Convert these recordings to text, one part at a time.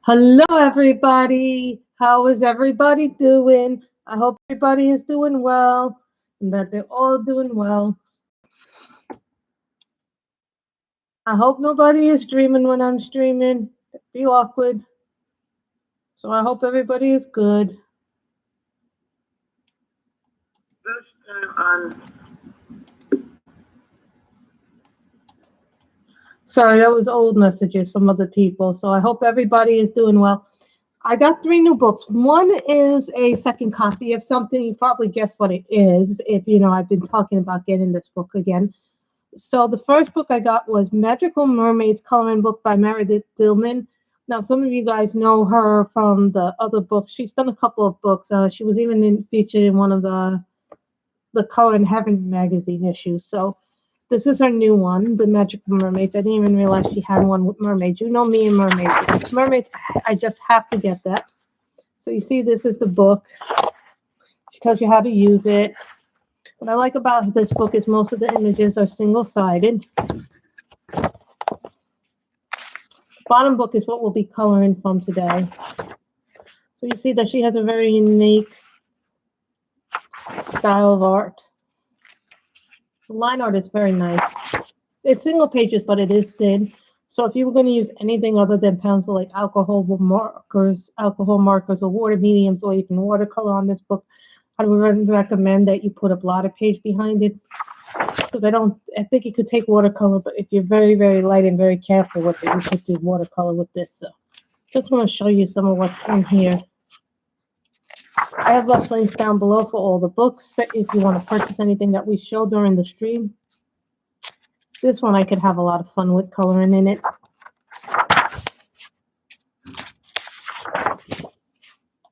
Hello, everybody. How is everybody doing? I hope everybody is doing well and that they're all doing well. I hope nobody is streaming when I'm streaming. It'd be awkward. So I hope everybody is good. Sorry, that was old messages from other people. So I hope everybody is doing well. I got 3 new books. One is a second copy of something. You probably guess what it is if you know I've been talking about getting this book again. So the first book I got was Magical Mermaids coloring book by Meredith Dillman. Now, some of you guys know her from the other books. She's done a couple of books. She was even featured in one of the Color in Heaven magazine issues. So this is her new one, the Magical Mermaids. I didn't even realize she had one with mermaids. You know me and mermaids. Mermaids, I just have to get that. So you see, this is the book. She tells you how to use it. What I like about this book is most of the images are single-sided. Bottom book is what we'll be coloring from today. So you see that she has a very unique style of art. The line art is very nice. It's single pages, but it is thin. So if you were going to use anything other than pencil, like alcohol markers or water mediums, or even watercolor on this book, I would recommend that you put a blotter page behind it, because I think you could take watercolor, but if you're very, very light and very careful with it, you could do watercolor with this. So just want to show you some of what's in here. I have left links down below for all the books that if you want to purchase anything that we show during the stream. This one I could have a lot of fun with coloring in it.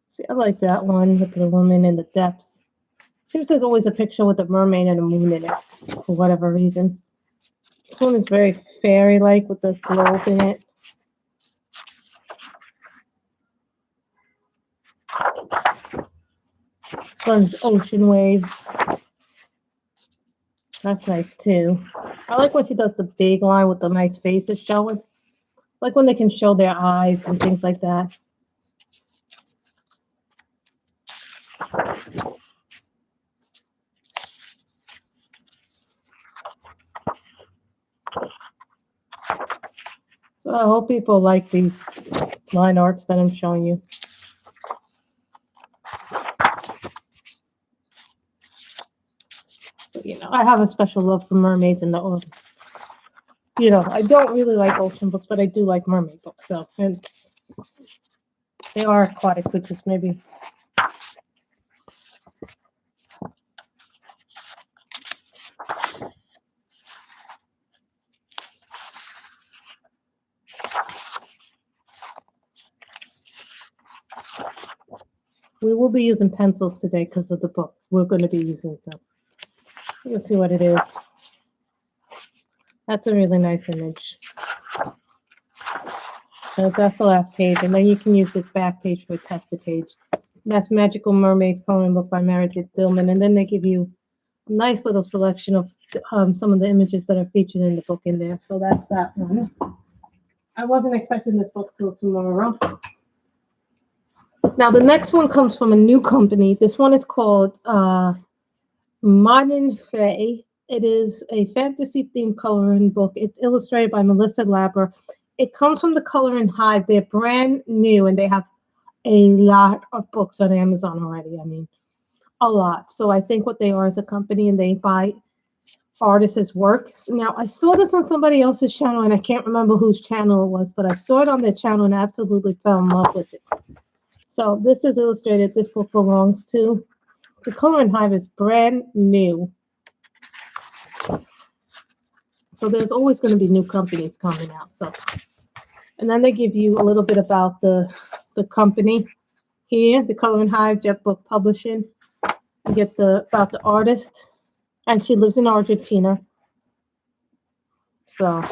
See, I like that one with the woman in the depths. Seems there's always a picture with a mermaid and a moon in it for whatever reason. This one is very fairy-like with the globe in it. This one's ocean waves. That's nice too. I like when she does the big line with the nice faces showing. Like when they can show their eyes and things like that. So I hope people like these line arts that I'm showing you. So, you know, I have a special love for mermaids and the ocean. You know, I don't really like ocean books, but I do like mermaid books. So they are aquatic creatures, maybe. We will be using pencils today because of the book. We're going to be using them. You'll see what it is. That's a really nice image. So that's the last page, and then you can use this back page for a tested page. That's Magical Mermaids coloring book by Meredith Dillman, and then they give you a nice little selection of some of the images that are featured in the book in there. So that's that one. I wasn't expecting this book till tomorrow. Now the next one comes from a new company. This one is called Modern Fae. It is a fantasy-themed coloring book. It's illustrated by Melissa Labber. It comes from the Coloring Hive. They're brand new, and they have a lot of books on Amazon already. I mean, a lot. So I think what they are is a company, and they buy artists' work. Now, I saw this on somebody else's channel, and I can't remember whose channel it was, but I saw it on their channel and absolutely fell in love with it. So this is illustrated. This book belongs to the Coloring Hive. Is brand new. So there's always going to be new companies coming out. So, and then they give you a little bit about the company here, the Coloring Hive, Jet Book Publishing. You get about the artist, and she lives in Argentina. So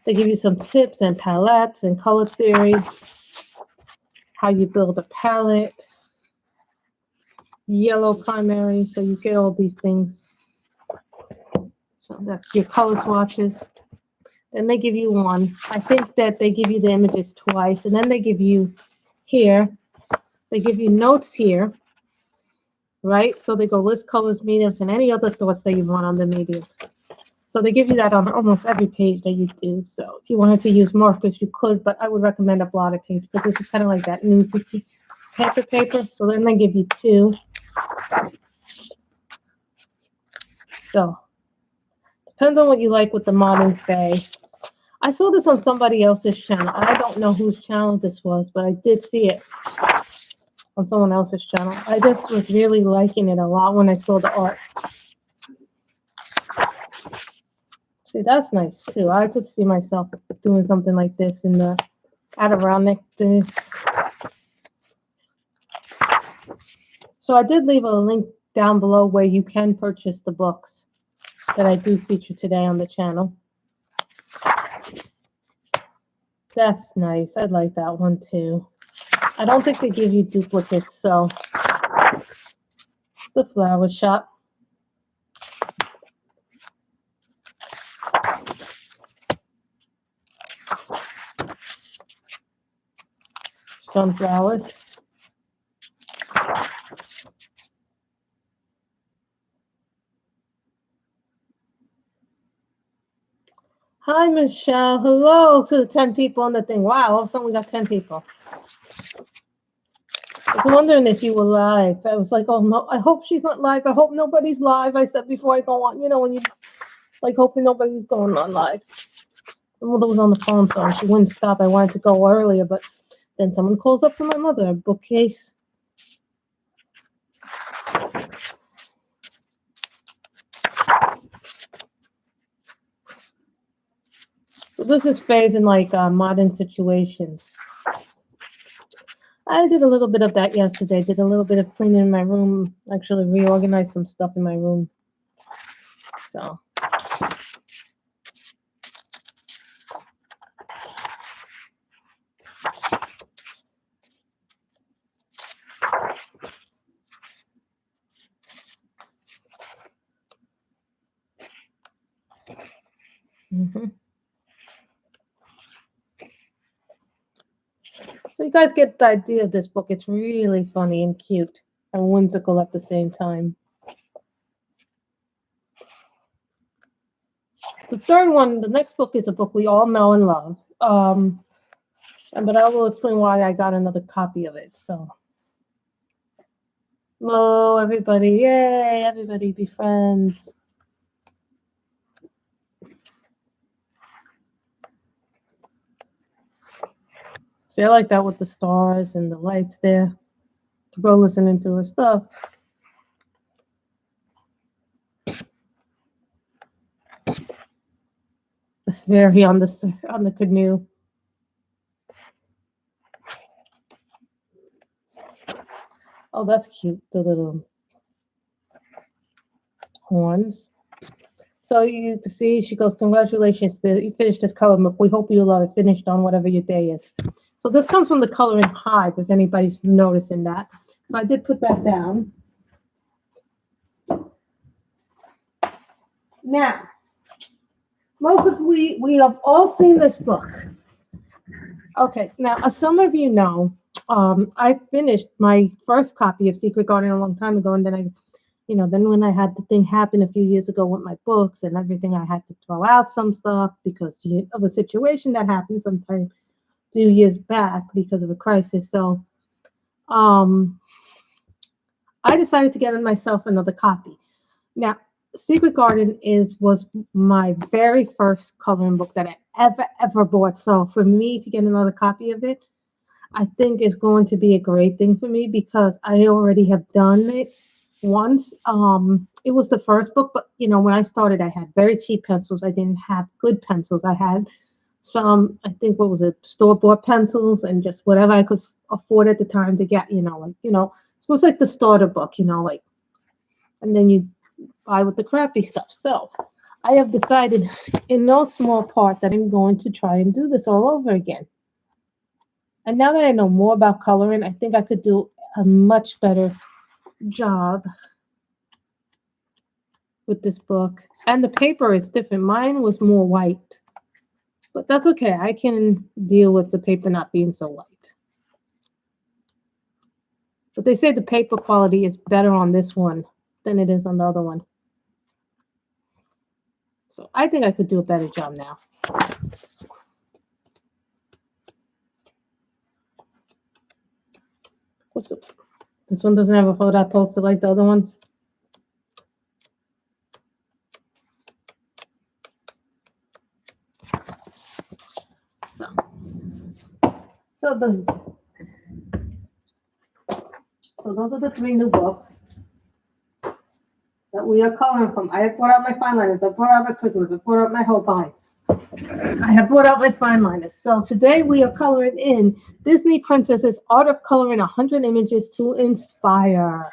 they give you some tips and palettes and color theory, how you build a palette, yellow primary. So you get all these things. So that's your color swatches. Then they give you one. I think that they give you the images twice, and then they give you here. They give you notes here, right? So they go list colors, mediums, and any other thoughts that you want on the medium. So they give you that on almost every page that you do. So if you wanted to use markers, you could, but I would recommend a blotter page because this is kind of like that newsy paper. So then they give you two. So depends on what you like with the modern fae. I saw this on somebody else's channel. I don't know whose channel this was, but I did see it on someone else's channel. I just was really liking it a lot when I saw the art. See, that's nice too. I could see myself doing something like this in the Adirondack days. So I did leave a link down below where you can purchase the books that I do feature today on the channel. That's nice. I like that one too. I don't think they give you duplicates, so the flower shop. Sunflowers. Hi, Michelle. Hello to the 10 people on the thing. Wow, all of a sudden we got 10 people. I was wondering if you were live. I was like, oh no, I hope she's not live. I hope nobody's live. I said before I go on, you know, when you like hoping nobody's going on live. My mother was on the phone, so she wouldn't stop. I wanted to go earlier, but then someone calls up from my mother, a bookcase. So this is phase in like modern situations. I did a little bit of that yesterday. Did a little bit of cleaning in my room. Actually reorganized some stuff in my room. So. So you guys get the idea of this book. It's really funny and cute and whimsical at the same time. The third one, the next book is a book we all know and love. But I will explain why I got another copy of it. So, hello everybody! Yay! Everybody be friends. See, I like that with the stars and the lights there. To go listening to her stuff. The fairy on the canoe. Oh, that's cute. The little horns. So you see, she goes, congratulations, you finished this color book. We hope you love it. Finished on whatever your day is. So this comes from the Coloring Hive, if anybody's noticing that. So I did put that down. Now, most of we have all seen this book. Okay, now as some of you know, I finished my first copy of Secret Garden a long time ago, and then then when I had the thing happen a few years ago with my books and everything, I had to throw out some stuff because of a situation that happened sometime a few years back because of a crisis. So I decided to get myself another copy. Now, Secret Garden was my very first coloring book that I ever bought. So for me to get another copy of it, I think is going to be a great thing for me because I already have done it once. It was the first book, but when I started, I had very cheap pencils. I didn't have good pencils. I had some, I think, what was it, store-bought pencils and just whatever I could afford at the time to get. It was like the starter book, and then you buy with the crappy stuff. So I have decided in no small part that I'm going to try and do this all over again. And now that I know more about coloring, I think I could do a much better job with this book. And the paper is different. Mine was more white. But that's okay. I can deal with the paper not being so white. But they say the paper quality is better on this one than it is on the other one. So I think I could do a better job now. This one doesn't have a photo posted like the other ones. So those are the 3 new books that we are coloring from. I have brought out my fine liners. I brought out my prisms. I brought out my Holbeins. I have brought out my fine liners. So today we are coloring in Disney Princess's Art of Coloring 100 Images to Inspire.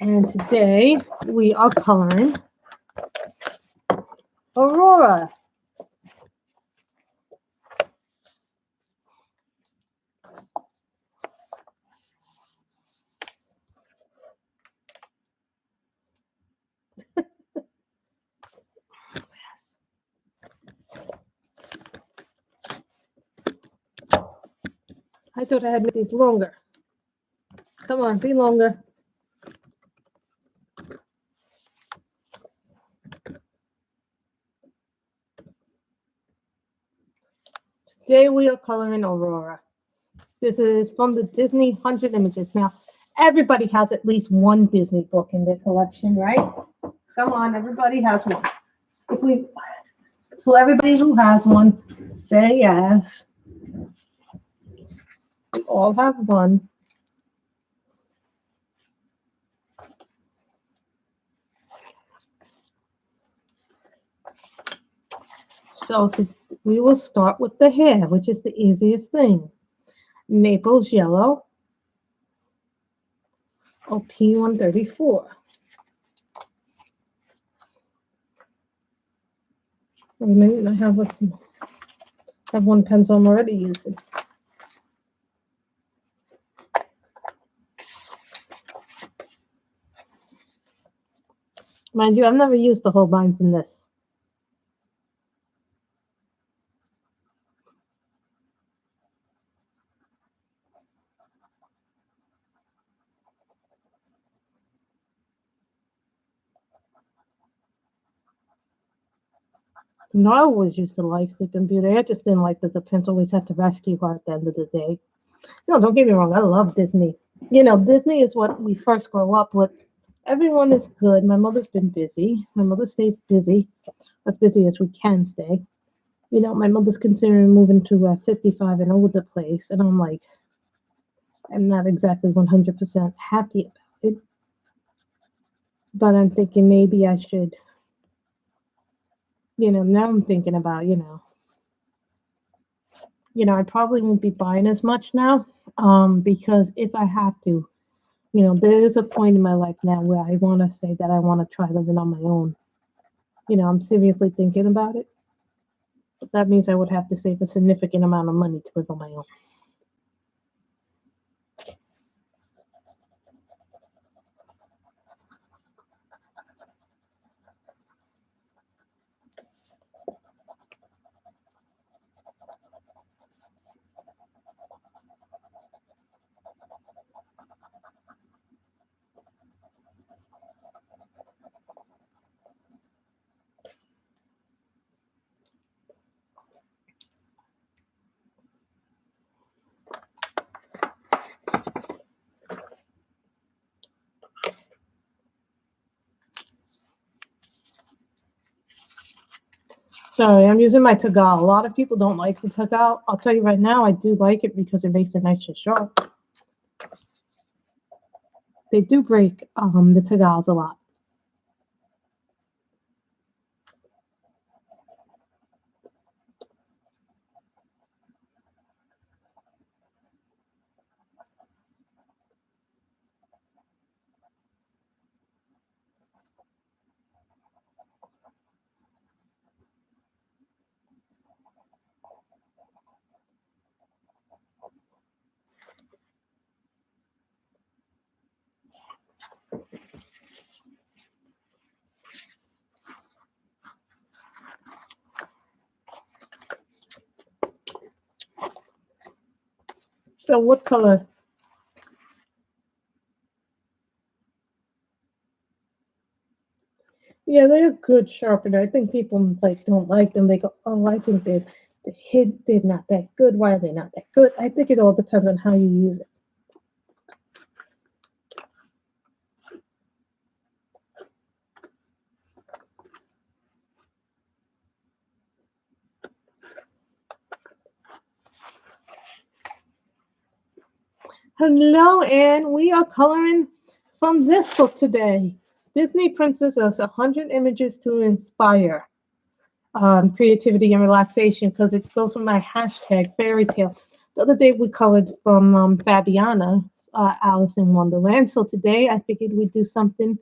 And today we are coloring Aurora. I thought I had made these longer. Come on, be longer. Today we are coloring Aurora. This is from the Disney 100 Images. Now, everybody has at least one Disney book in their collection, right? Come on, everybody has one. So everybody who has one, say yes. We all have one. So we will start with the hair, which is the easiest thing. Naples Yellow, P134. Wait a minute, I have one pencil I'm already using. Mind you, I've never used the whole lines in this. No, I always used to like Sleeping Beauty. I just didn't like that the prince always had to rescue her at the end of the day. No, don't get me wrong. I love Disney. You know, Disney is what we first grow up with. Everyone is good. My mother's been busy. My mother stays busy, as busy as we can stay. You know, my mother's considering moving to a 55 and older place. And I'm like, I'm not exactly 100% happy about it. But I'm thinking maybe I should, now I'm thinking about, I probably won't be buying as much now, because if I have to, there is a point in my life now where I want to say that I want to try living on my own. I'm seriously thinking about it. But that means I would have to save a significant amount of money to live on my own. Sorry, I'm using my Tagal. A lot of people don't like the Tagal. I'll tell you right now, I do like it because it makes it nice and sharp. They do break the Tagals a lot. So what color? Yeah, they're a good sharpener. I think people like don't like them. They go, oh, I think they're not that good. Why are they not that good? I think it all depends on how you use it. Hello, Anne. We are coloring from this book today. Disney Princesses, 100 Images to Inspire Creativity and Relaxation, because it goes with my hashtag fairy tale. The other day we colored from Fabiana's Alice in Wonderland. So today I figured we'd do something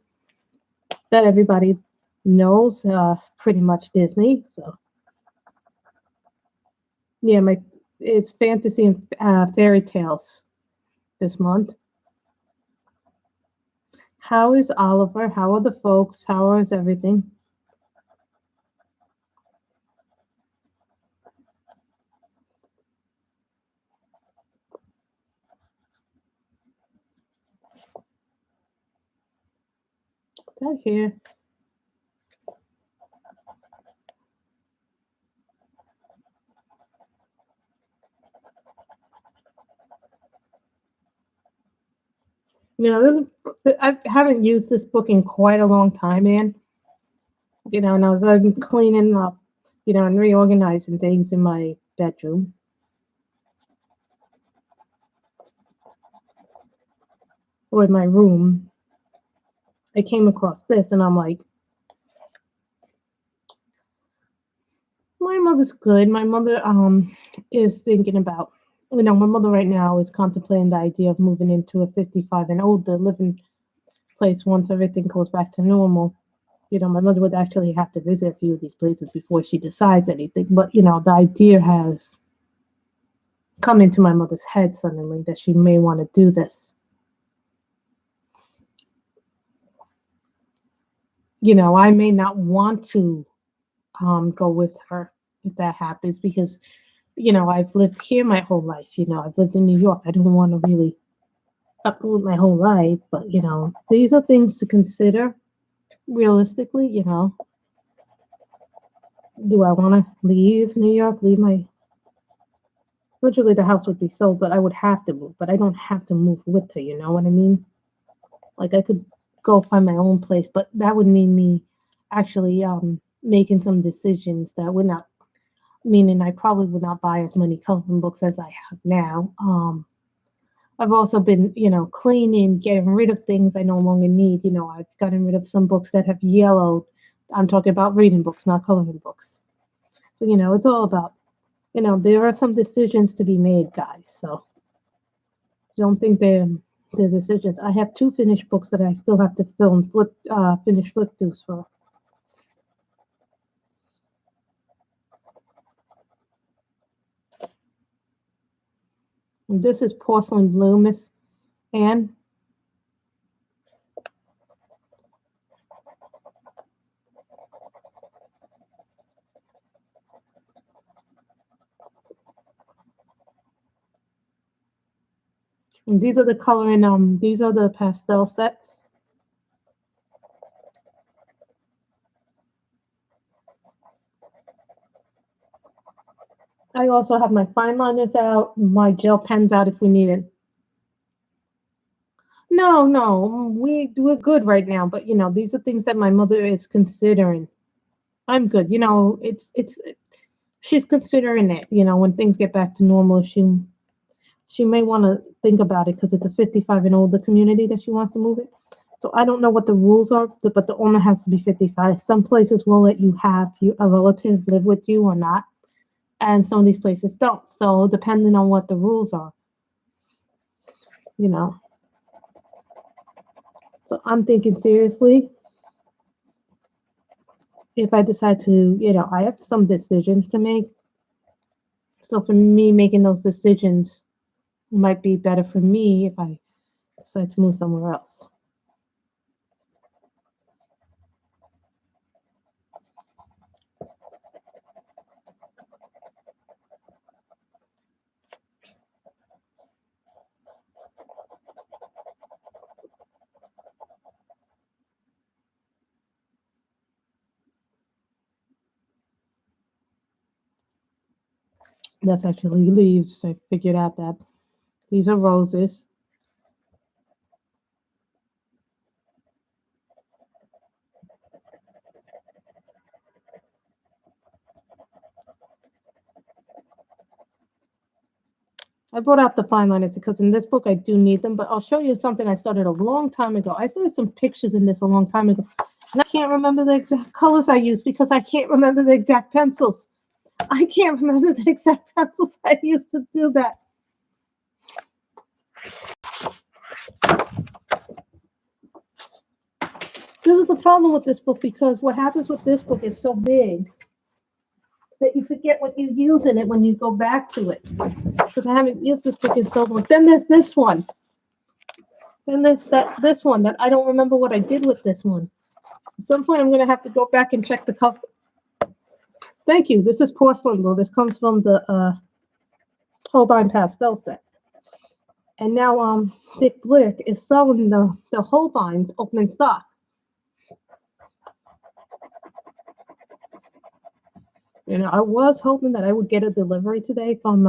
that everybody knows, pretty much Disney. So yeah, it's fantasy and fairy tales this month. How is Oliver? How are the folks? How is everything? That here. You know, I haven't used this book in quite a long time, man. You know, and I've been cleaning up, you know, and reorganizing things in my bedroom or in my room. I came across this, and I'm like, my mother's good. My mother is thinking about, you know, my mother right now is contemplating the idea of moving into a 55 and older living place once everything goes back to normal. You know, my mother would actually have to visit a few of these places before she decides anything. But, you know, the idea has come into my mother's head suddenly that she may want to do this. You know, I may not want to go with her if that happens because, you know, I've lived here my whole life. You know, I've lived in New York. I don't want to really uproot my whole life, but, you know, these are things to consider realistically. You know, do I want to leave New York, leave my Eventually the house would be sold, but I would have to move. But I don't have to move with her, you know what I mean? Like I could go find my own place, but that would mean me actually making some decisions that would not meaning I probably would not buy as many coloring books as I have now. I've also been, you know, cleaning, getting rid of things I no longer need. You know, I've gotten rid of some books that have yellowed. I'm talking about reading books, not coloring books. So, you know, it's all about, you know, there are some decisions to be made, guys. So don't think they're decisions. I have 2 finished books that I still have to finish flip throughs for. And this is Porcelain Blue, Miss Anne. And these are the coloring, these are the pastel sets. I also have my fine liners out, my gel pens out if we need it. No, no, we're good right now. But you know, these are things that my mother is considering. I'm good. You know, it's she's considering it. You know, when things get back to normal, she may want to think about it because it's a 55 and older community that she wants to move it. So I don't know what the rules are, but the owner has to be 55. Some places will let you have a relative live with you or not, and some of these places don't. So depending on what the rules are, you know. So I'm thinking seriously, if I decide to, you know, I have some decisions to make. So for me, making those decisions might be better for me if I decide to move somewhere else. That's actually leaves. I figured out that these are roses. I brought out the fine liners because in this book I do need them, but I'll show you something I started a long time ago. I started some pictures in this a long time ago, and I can't remember the exact colors I used because I can't remember the exact pencils. I can't remember the exact pencils I used to do that. This is the problem with this book because what happens with this book is so big that you forget what you use in it when you go back to it. Because I haven't used this book in so long. Then there's this one. Then there's this one that I don't remember what I did with this one. At some point, I'm going to have to go back and check the cover. Thank you. This is porcelain blue. This comes from the Holbein pastel set. And now Dick Blick is selling the Holbeins opening stock. And I was hoping that I would get a delivery today from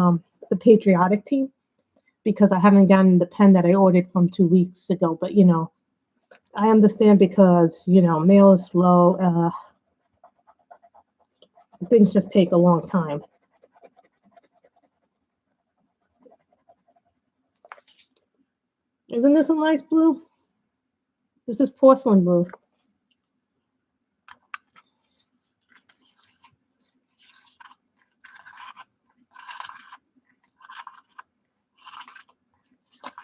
the Patriotic team because I haven't gotten the pen that I ordered from 2 weeks ago. But, I understand because, mail is slow. Things just take a long time. Isn't this a nice blue? This is porcelain blue.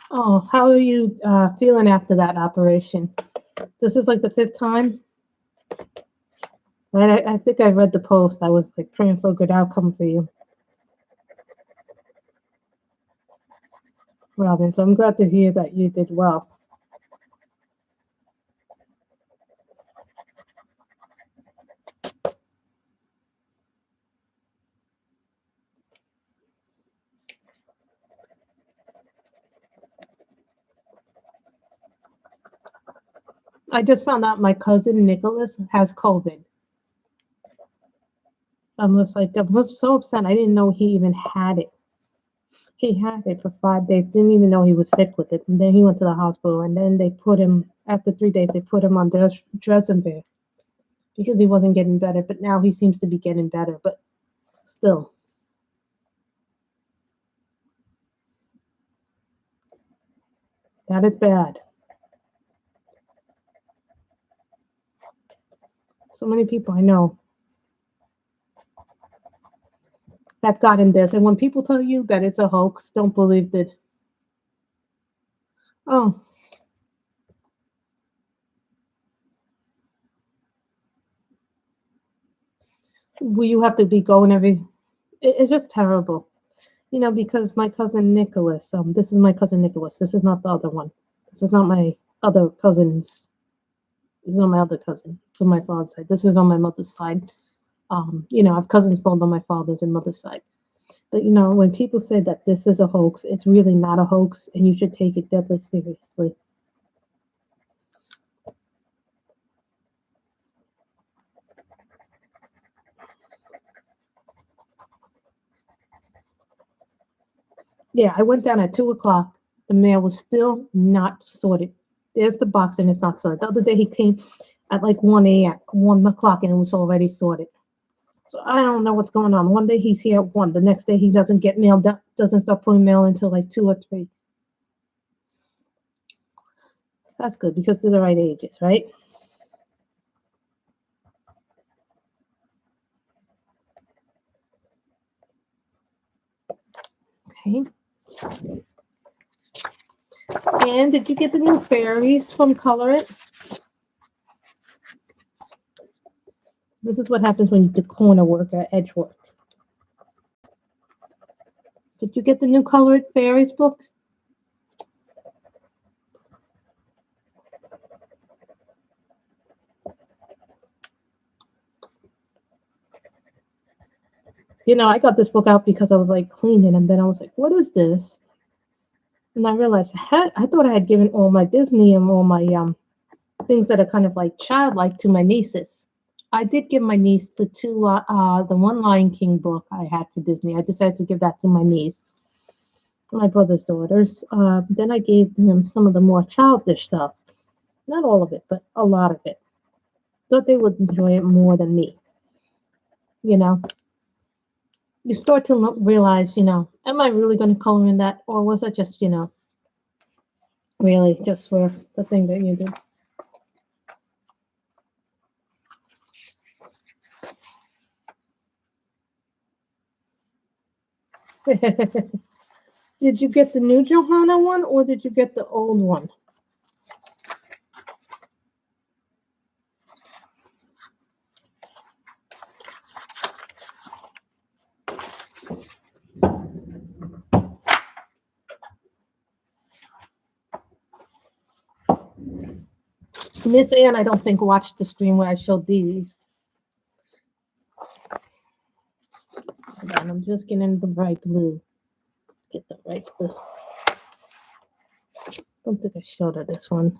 Oh, how are you feeling after that operation? This is like the 5th time? I think I read the post. I was like praying for a good outcome for you, Robin. So I'm glad to hear that you did well. I just found out my cousin Nicholas has COVID. I'm so upset. I didn't know he even had it. He had it for 5 days. Didn't even know he was sick with it. And then he went to the hospital. And then they put him, after 3 days, they put him on Dresdenberg because he wasn't getting better. But now he seems to be getting better. But still. That is bad. So many people I know have gotten this. And when people tell you that it's a hoax, don't believe that. Oh. Will you have to be going it's just terrible. Because my cousin Nicholas, this is my cousin Nicholas. This is not the other one. This is not my other cousins. This is not my other cousin from my father's side. This is on my mother's side. I have cousins both on my father's and mother's side. But when people say that this is a hoax, it's really not a hoax, and you should take it deadly seriously. Yeah, I went down at 2:00. The mail was still not sorted. There's the box and it's not sorted. The other day he came at like 1 o'clock, and it was already sorted. So I don't know what's going on. One day he's here at 1. The next day he doesn't get mail, doesn't start putting mail until like 2 or 3. That's good because they're the right ages, right? Okay. And did you get the new fairies from Color It? This is what happens when you do corner work or edge work. Did you get the new Color It Fairies book? I got this book out because I was like cleaning, and then I was like, what is this? And I realized I thought I had given all my Disney and all my things that are kind of like childlike to my nieces. I did give my niece the one Lion King book I had for Disney. I decided to give that to my niece, my brother's daughters. Then I gave them some of the more childish stuff. Not all of it, but a lot of it. Thought they would enjoy it more than me. You know, you start to realize, am I really going to color in that, or was it just, really just for the thing that you did? Did you get the new Johanna one, or did you get the old one? Miss Ann, I don't think watched the stream where I showed these. And I'm just getting the right blue. Get the right blue. Don't think I showed her this one.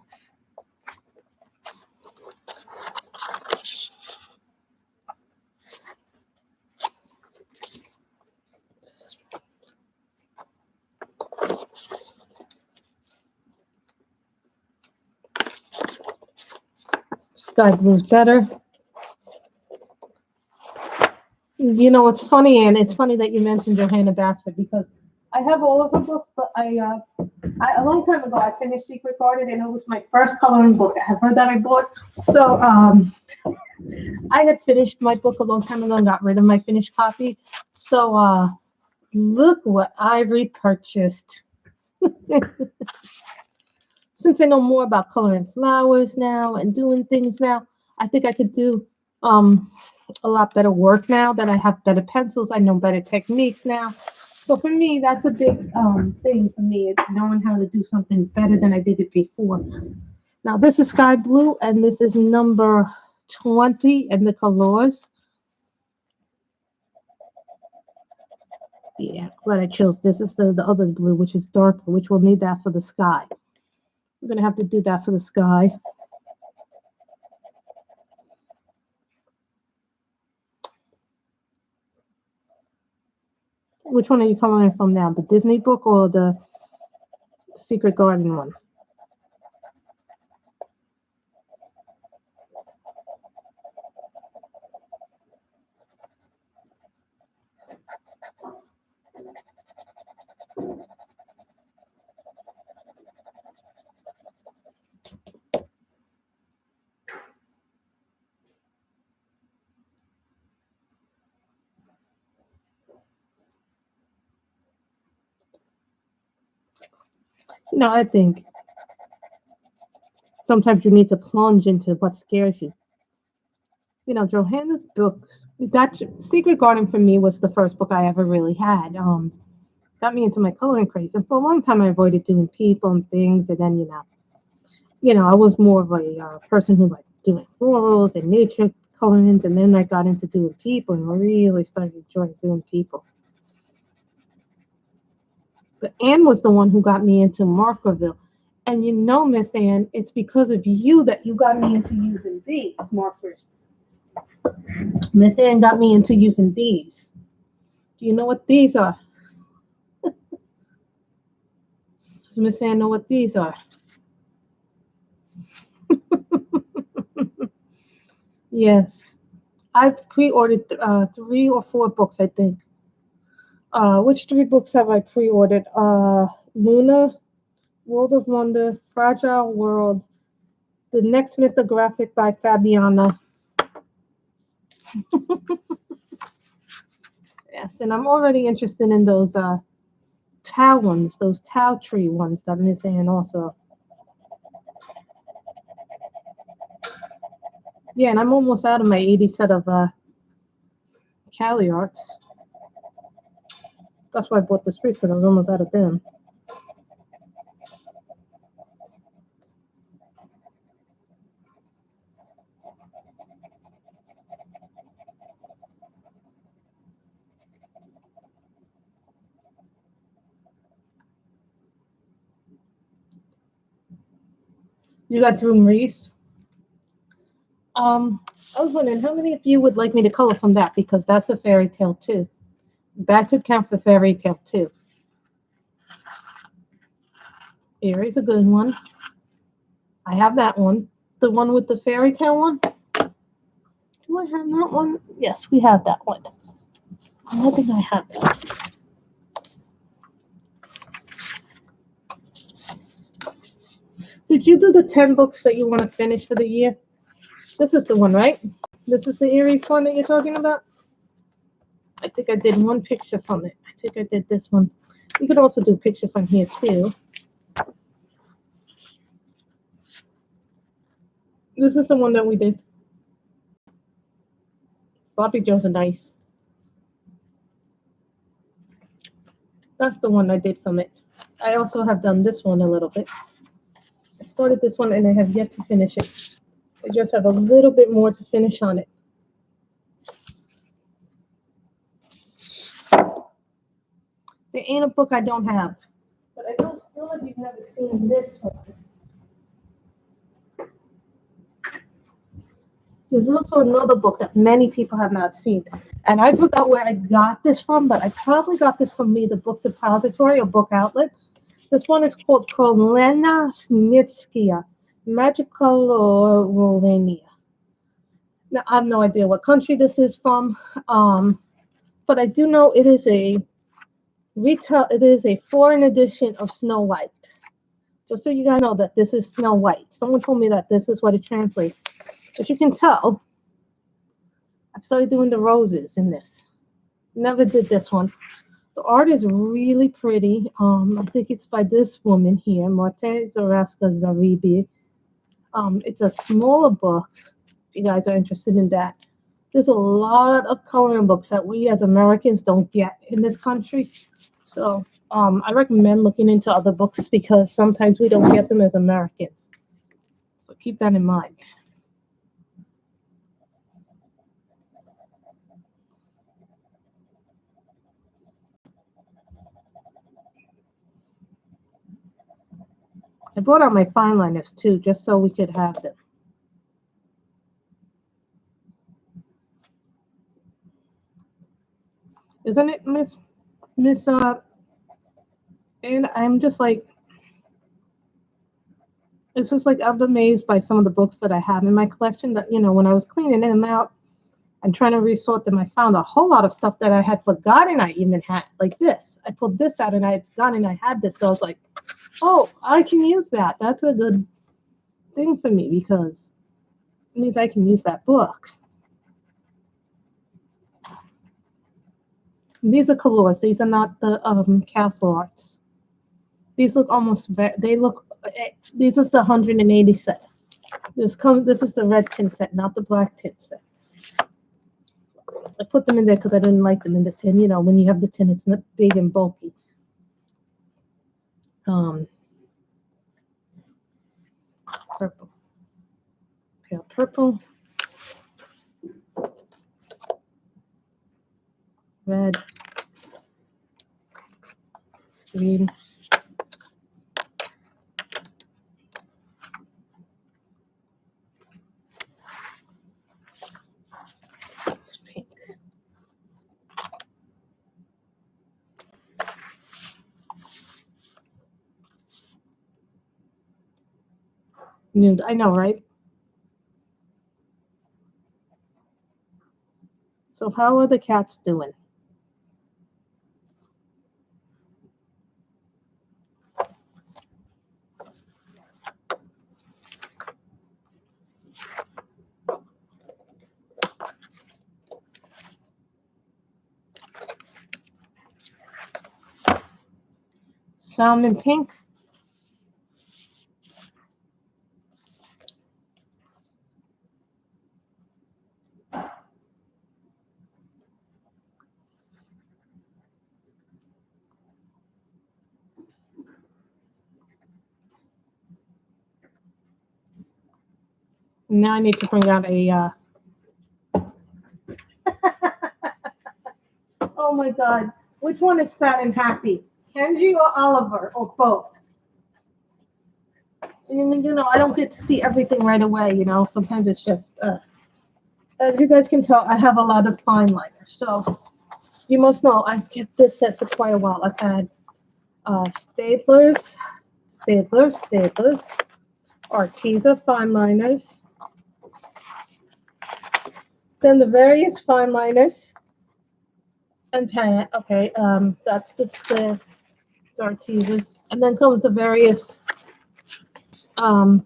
Sky blue's better. You know, it's funny, Anne. It's funny that you mentioned Johanna Basford because I have all of her books, but I a long time ago I finished Secret Garden, and it was my first coloring book ever that I bought. So I had finished my book a long time ago and got rid of my finished copy. So look what I repurchased. Since I know more about coloring flowers now and doing things now, I think I could do a lot better work now that I have better pencils. I know better techniques now. So for me, that's a big thing for me, knowing how to do something better than I did it before. Now this is sky blue, and this is number 20 in the colors. Yeah, glad I chose this instead of the other blue, which is darker, which will need that for the sky. We're going to have to do that for the sky. Which one are you coloring from now? The Disney book or the Secret Garden one? I think sometimes you need to plunge into what scares you. Johanna's books. That Secret Garden for me was the first book I ever really had. Got me into my coloring craze, and for a long time I avoided doing people and things. And then I was more of a person who liked doing florals and nature colorings, and then I got into doing people and really started enjoying doing people. But Anne was the one who got me into Markerville. And Miss Anne, it's because of you that you got me into using these markers. Miss Anne got me into using these. Do you know what these are? Does Miss Anne know what these are? Yes. I've pre-ordered 3 or 4 books, I think. Which 3 books have I pre-ordered? Luna, World of Wonder, Fragile World, The Next Mythographic by Fabiana. Yes, and I'm already interested in those Tau ones, those Tau tree ones that Miss Anne also. Yeah, and I'm almost out of my 80 set of Cali Arts. That's why I bought this piece, because I was almost out of them. You got Drew Reese. I was wondering how many of you would like me to color from that, because that's a fairy tale too. That could count for fairy tale too. Here is a good one. I have that one. The one with the fairy tale one. Do I have that one? Yes, we have that one. I think I have that. Did you do the 10 books that you want to finish for the year? This is the one, right? This is the Aries one that you're talking about? I think I did one picture from it. I think I did this one. You could also do a picture from here too. This is the one that we did. Sloppy Joes are nice. That's the one I did from it. I also have done this one a little bit. I started this one and I have yet to finish it. I just have a little bit more to finish on it. There ain't a book I don't have. But I know some of you haven't seen this one. There's also another book that many people have not seen. And I forgot where I got this from, but I probably got this from the Book Depository or Book Outlet. This one is called Krolena Snitskia, Magical Romania. Now, I have no idea what country this is from, but I do know it is a foreign edition of Snow White. Just so you guys know that this is Snow White. Someone told me that this is what it translates. As you can tell, I've started doing the roses in this. Never did this one. The art is really pretty. I think it's by this woman here, Marte Zaraska Zaribi. It's a smaller book, if you guys are interested in that. There's a lot of coloring books that we as Americans don't get in this country. So I recommend looking into other books because sometimes we don't get them as Americans. So keep that in mind. I brought out my fine liners too, just so we could have them. Isn't it, Miss? And I'm just like, it's just like I'm amazed by some of the books that I have in my collection that, when I was cleaning them out and trying to resort them, I found a whole lot of stuff that I had forgotten I even had, like this. I pulled this out and I had forgotten I had this. So I was like, oh, I can use that. That's a good thing for me because it means I can use that book. These are colors. These are not the castle arts. These look almost, these is the 180 set. This is the red tin set, not the black tin set. I put them in there because I didn't like them in the tin. When you have the tin, it's not big and bulky. Purple. Pale purple. Red. Green. It's pink. Nude. I know, right? So how are the cats doing? Salmon pink. Now I need to bring out a. Oh my God! Which one is fat and happy? Kenji or Oliver or both? And, you know, I don't get to see everything right away, you know. Sometimes it's just, as you guys can tell, I have a lot of fine liners. So you must know I've kept this set for quite a while. I've had staplers, Arteza fine liners, then the various fine liners and pen. Okay, that's the Artezas, and then comes the various um,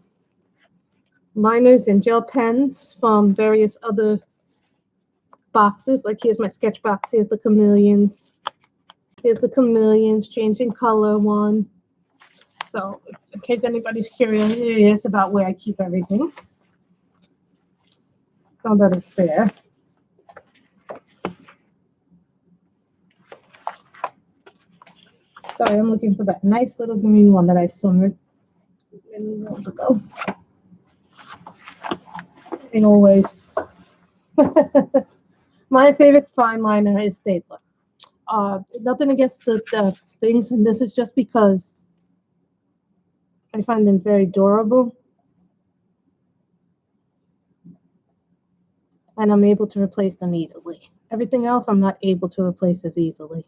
liners and gel pens from various other boxes. Like here's my sketch box. Here's the chameleons. Here's the chameleons changing color one. So in case anybody's curious about where I keep everything, know that it's there. Sorry, I'm looking for that nice little green one that I summered many months ago. And always. My favorite fine liner is stapler. Nothing against the things, and this is just because I find them very durable. And I'm able to replace them easily. Everything else I'm not able to replace as easily.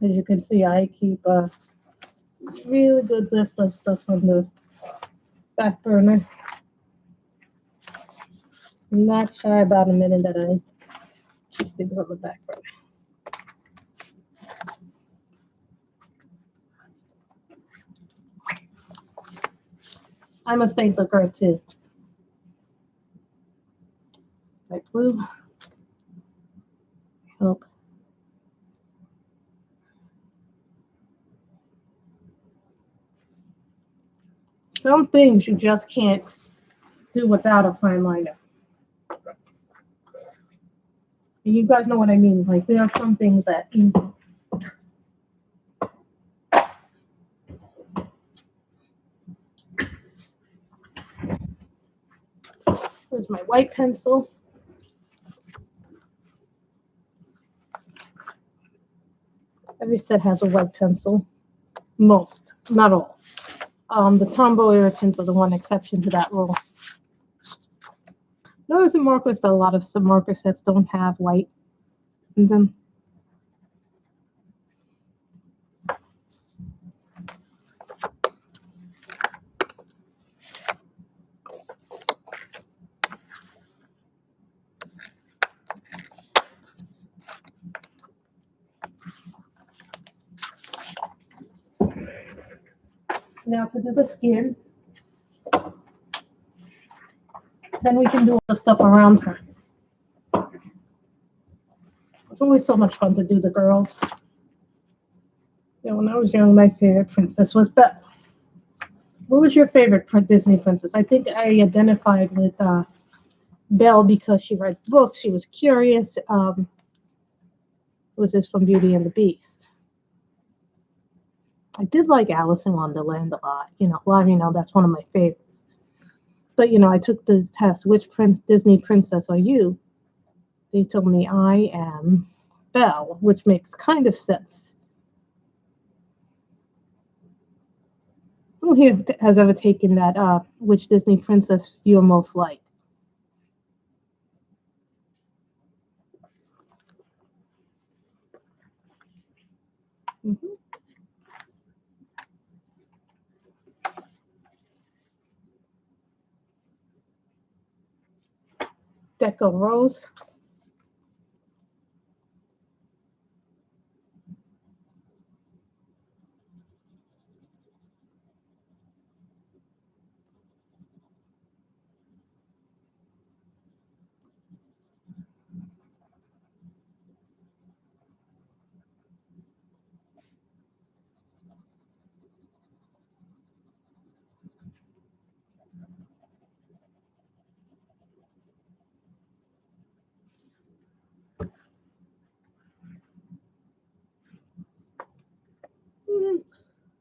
As you can see, I keep a really good list of stuff on the back burner. I'm not shy about admitting that I keep things on the back burner. I'm a stapler girl too. Light blue. Help. Some things you just can't do without a fine liner. And you guys know what I mean. Like there are some things that Here's my white pencil. Every set has a white pencil. Most, not all. The Tombow irritants are the one exception to that rule. Notice in markers that a lot of some marker sets don't have white in them. Now to do the skin, then we can do all the stuff around her. It's always so much fun to do the girls. You know, when I was young, my favorite princess was Belle. What was your favorite Disney princess? I think I identified with Belle because she read books. She was curious. Was this from Beauty and the Beast? I did like Alice in Wonderland a lot. You know, that's one of my favorites. But you know, I took the test. Which Disney princess are you? They told me I am Belle, which makes kind of sense. Who here has ever taken that? Which Disney princess you're most like? Mm-hmm. Deco Rose.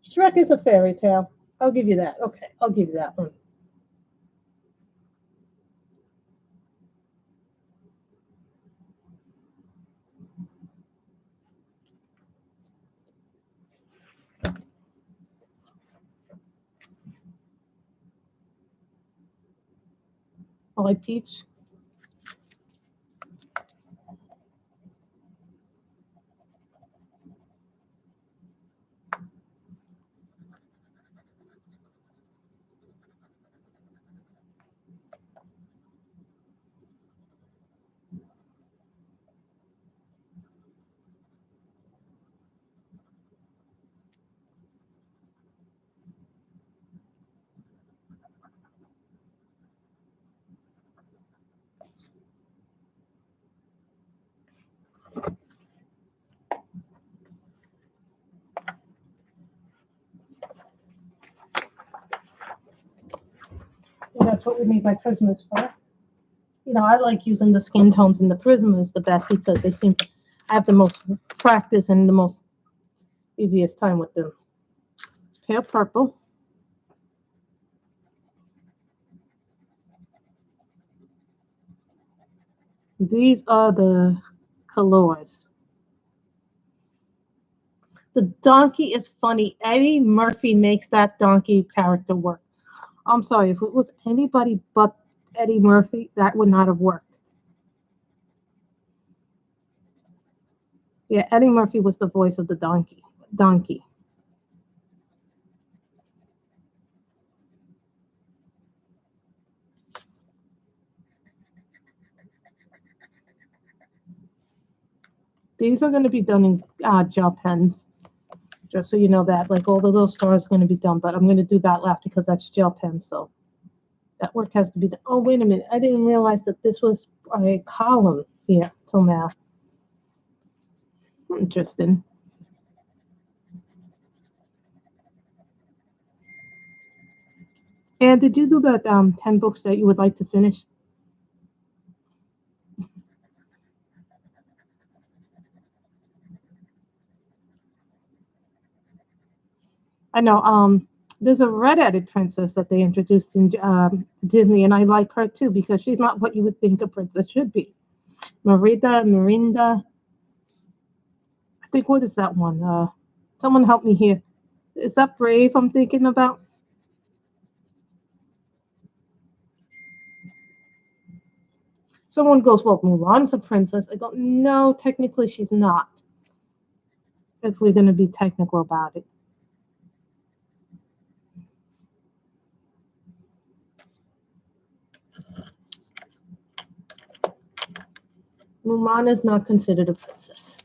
Shrek is a fairy tale. I'll give you that. Okay, I'll give you that one. I like peach. And that's what we need my Prismas for. I like using the skin tones in the Prismas the best because they seem to have the most practice and the most easiest time with them. Pale purple. These are the colors. The donkey is funny. Eddie Murphy makes that donkey character work. I'm sorry, if it was anybody but Eddie Murphy, that would not have worked. Yeah, Eddie Murphy was the voice of the donkey. Donkey. These are going to be done in gel pens, just so you know that. Like all the little stars are going to be done, but I'm going to do that last because that's gel pen, so that work has to be done. Oh, wait a minute. I didn't realize that this was a column here till now. Interesting. And did you do that 10 books that you would like to finish? I know. There's a red-headed princess that they introduced in Disney, and I like her too because she's not what you would think a princess should be. Mirinda. I think what is that one? Someone help me here. Is that Brave I'm thinking about? Someone goes, well, Mulan's a princess. I go, no, technically she's not. If we're going to be technical about it. Mulan is not considered a princess.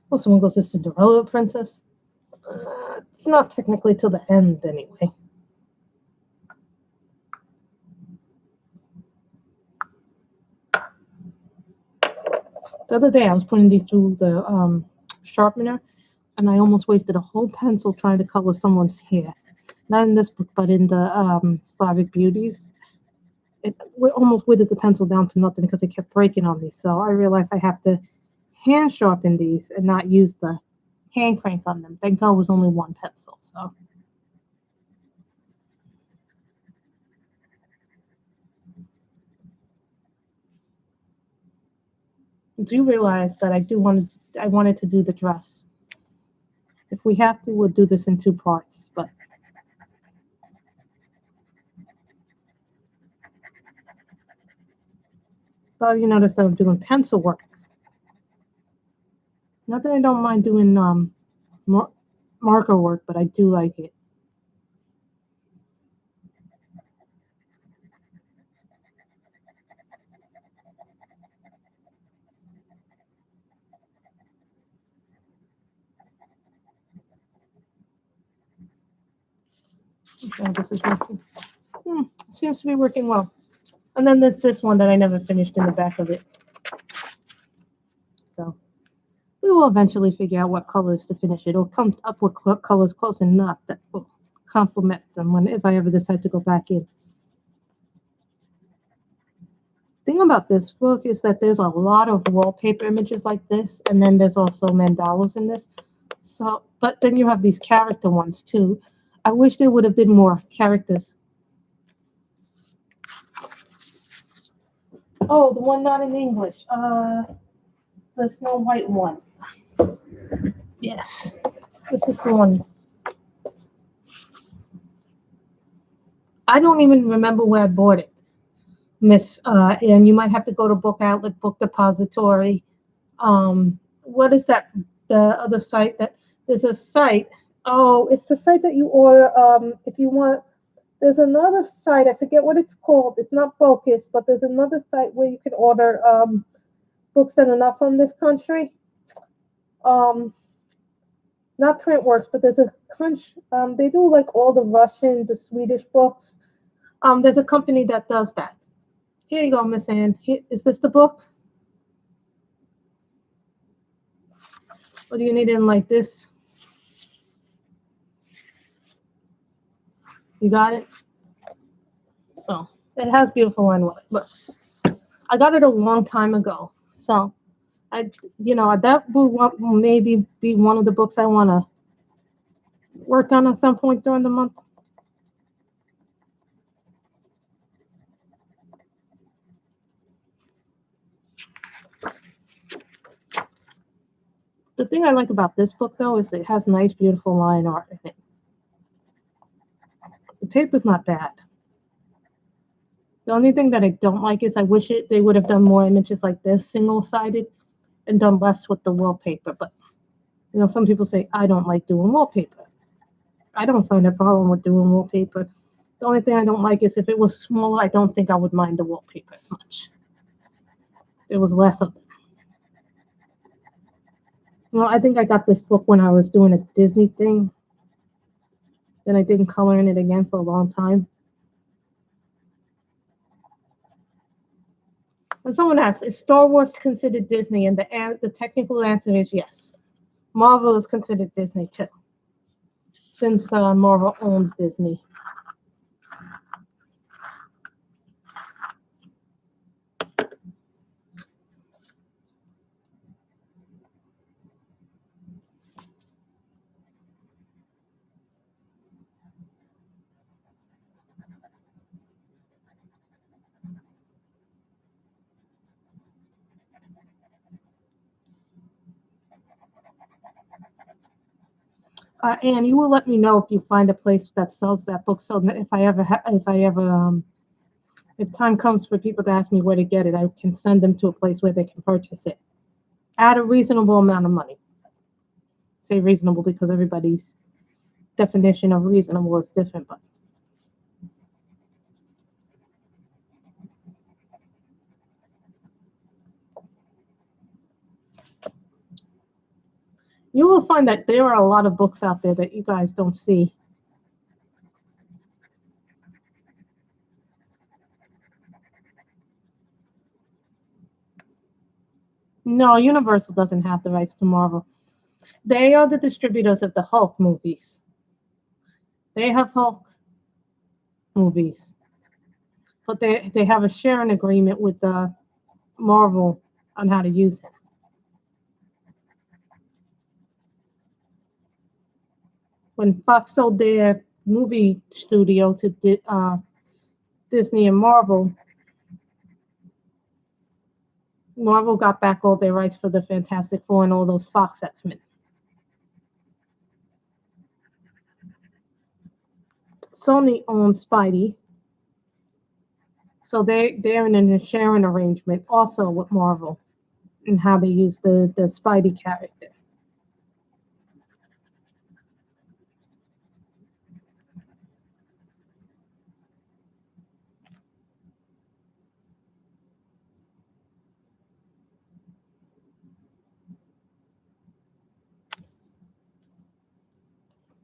Well, someone goes, is Cinderella a princess? Not technically till the end, anyway. The other day, I was putting these through the sharpener, and I almost wasted a whole pencil trying to color someone's hair. Not in this book, but in the Slavic Beauties. It almost withered the pencil down to nothing because it kept breaking on me. So I realized I have to hand sharpen these and not use the hand crank on them. Thank God it was only one pencil. So. Do realize that I wanted to do the dress. If we have to, we'll do this in 2 parts, but so you notice that I'm doing pencil work. Not that I don't mind doing marker work, but I do like it. Okay, this is working. Seems to be working well. And then there's this one that I never finished in the back of it. So we will eventually figure out what colors to finish it. It'll come up with colors close enough that will complement them if I ever decide to go back in. Thing about this book is that there's a lot of wallpaper images like this, and then there's also mandalas in this. So, but then you have these character ones too. I wish there would have been more characters. Oh, the one not in English. The Snow White one. Yes, this is the one. I don't even remember where I bought it, Miss. And you might have to go to Book Outlet, Book Depository. What is that? The other site that there's a site. Oh, it's the site that you order. If you want, there's another site. I forget what it's called. It's not Focus, but there's another site where you can order books that are not from this country. Um, Not Printworks, but there's a country. They do like all the Russian, the Swedish books. There's a company that does that. Here you go, Miss Ann. Is this the book? Or do you need it in like this? You got it? So it has beautiful line with it, but I got it a long time ago. So that will maybe be one of the books I want to work on at some point during the month. The thing I like about this book, though, is it has nice, beautiful line art in it. The paper's not bad. The only thing that I don't like is I wish they would have done more images like this, single-sided, and done less with the wallpaper. But, some people say, I don't like doing wallpaper. I don't find a problem with doing wallpaper. The only thing I don't like is if it was smaller, I don't think I would mind the wallpaper as much. There was less of it. Well, I think I got this book when I was doing a Disney thing. Then I didn't color in it again for a long time. When someone asks, is Star Wars considered Disney? And the technical answer is yes. Marvel is considered Disney too, since Marvel owns Disney. And you will let me know if you find a place that sells that book. So that if time comes for people to ask me where to get it, I can send them to a place where they can purchase it at a reasonable amount of money. Say reasonable because everybody's definition of reasonable is different, but you will find that there are a lot of books out there that you guys don't see. No, Universal doesn't have the rights to Marvel. They are the distributors of the Hulk movies. They have Hulk movies, but they have a sharing agreement with Marvel on how to use it. When Fox sold their movie studio to Disney and Marvel got back all their rights for the Fantastic Four and all those Fox X-Men. Sony owns Spidey, so they're in a sharing arrangement also with Marvel and how they use the Spidey character.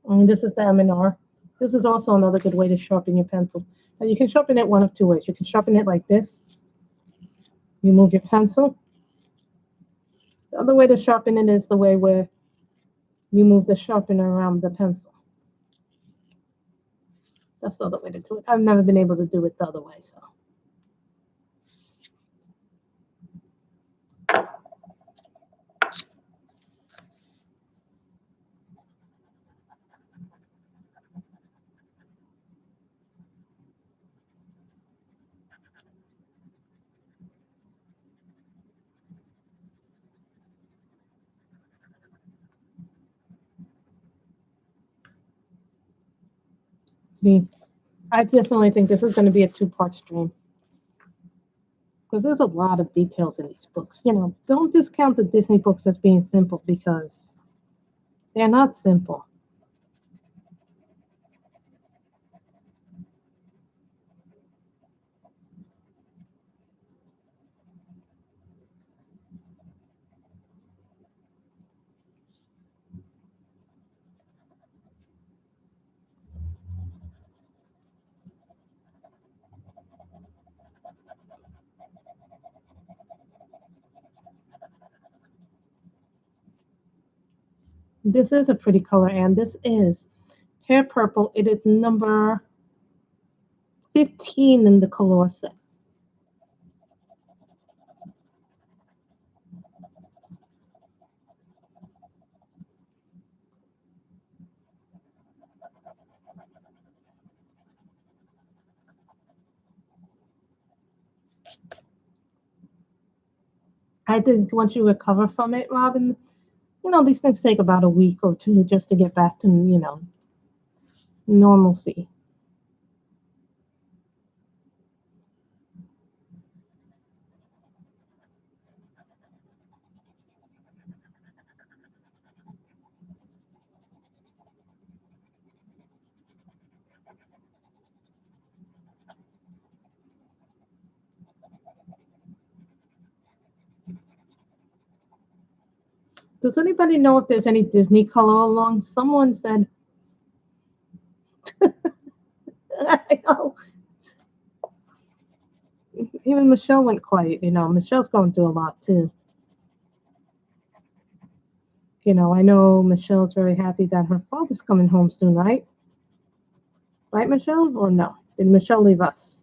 And this is the M&R. This is also another good way to sharpen your pencil. Now you can sharpen it one of two ways. You can sharpen it like this. You move your pencil. The other way to sharpen it is the way where you move the sharpener around the pencil. That's the other way to do it. I've never been able to do it the other way, so. See, I definitely think this is going to be a two-part stream because there's a lot of details in these books. You know, don't discount the Disney books as being simple because they're not simple. This is a pretty color, and this is Pear Purple. It is number 15 in the color set. I think once you recover from it, Robin, you know, these things take about a week or two just to get back to, you know, normalcy. Does anybody know if there's any Disney color along? Someone said, I know. Even Michelle went quiet, you know. Michelle's going through a lot too. You know, I know Michelle's very happy that her father's coming home soon, right? Right, Michelle? Or no? Did Michelle leave us?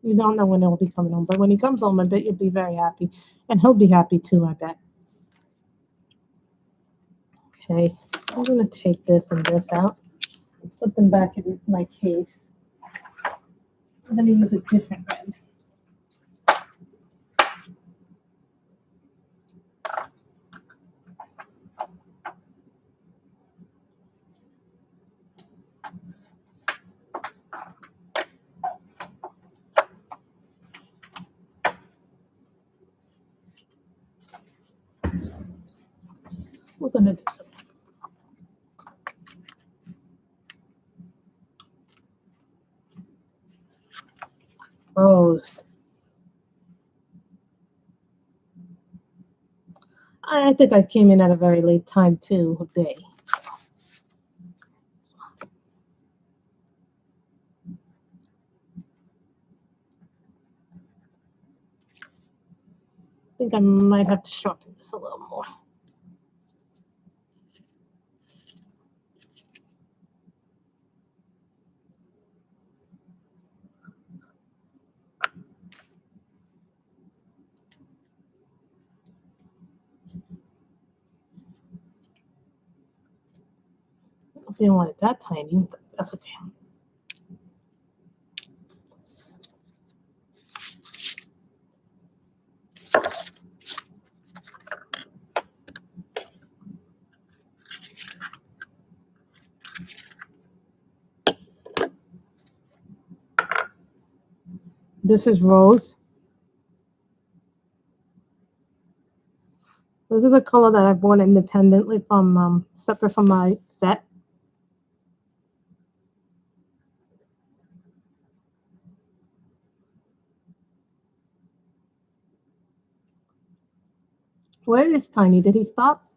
You don't know when he'll be coming home, but when he comes home, I bet you'll be very happy. And he'll be happy too, I bet. Okay, I'm going to take this and this out, put them back in my case. I'm going to use a different red. We're going to do some rose. I think I came in at a very late time too of day. I think I might have to sharpen this a little more. I didn't want it that tiny, but that's okay. This is rose. This is a color that I bought independently from, separate from my set. Where is Tiny? Did he stop?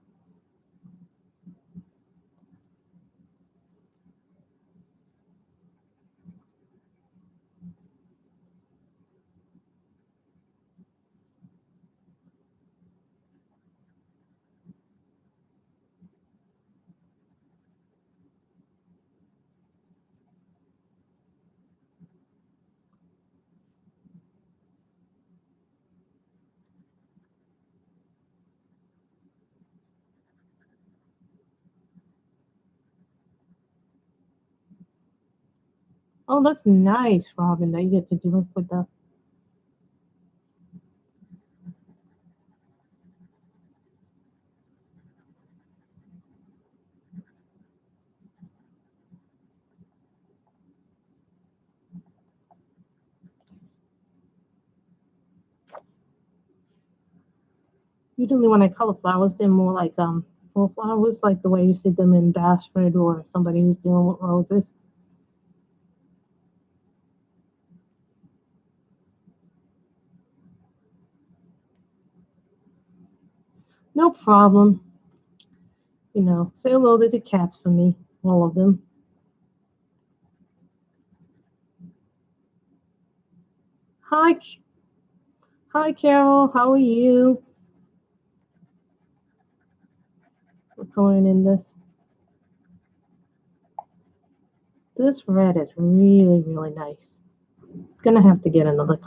Oh, that's nice, Robin, that you get to do it with the. Usually when I color flowers, they're more like full flowers, like the way you see them in Basford or somebody who's dealing with roses. No problem. Say hello to the cats for me, all of them. Hi, hi, Carol. How are you? We're coloring in this. This red is really, really nice. Gonna have to get another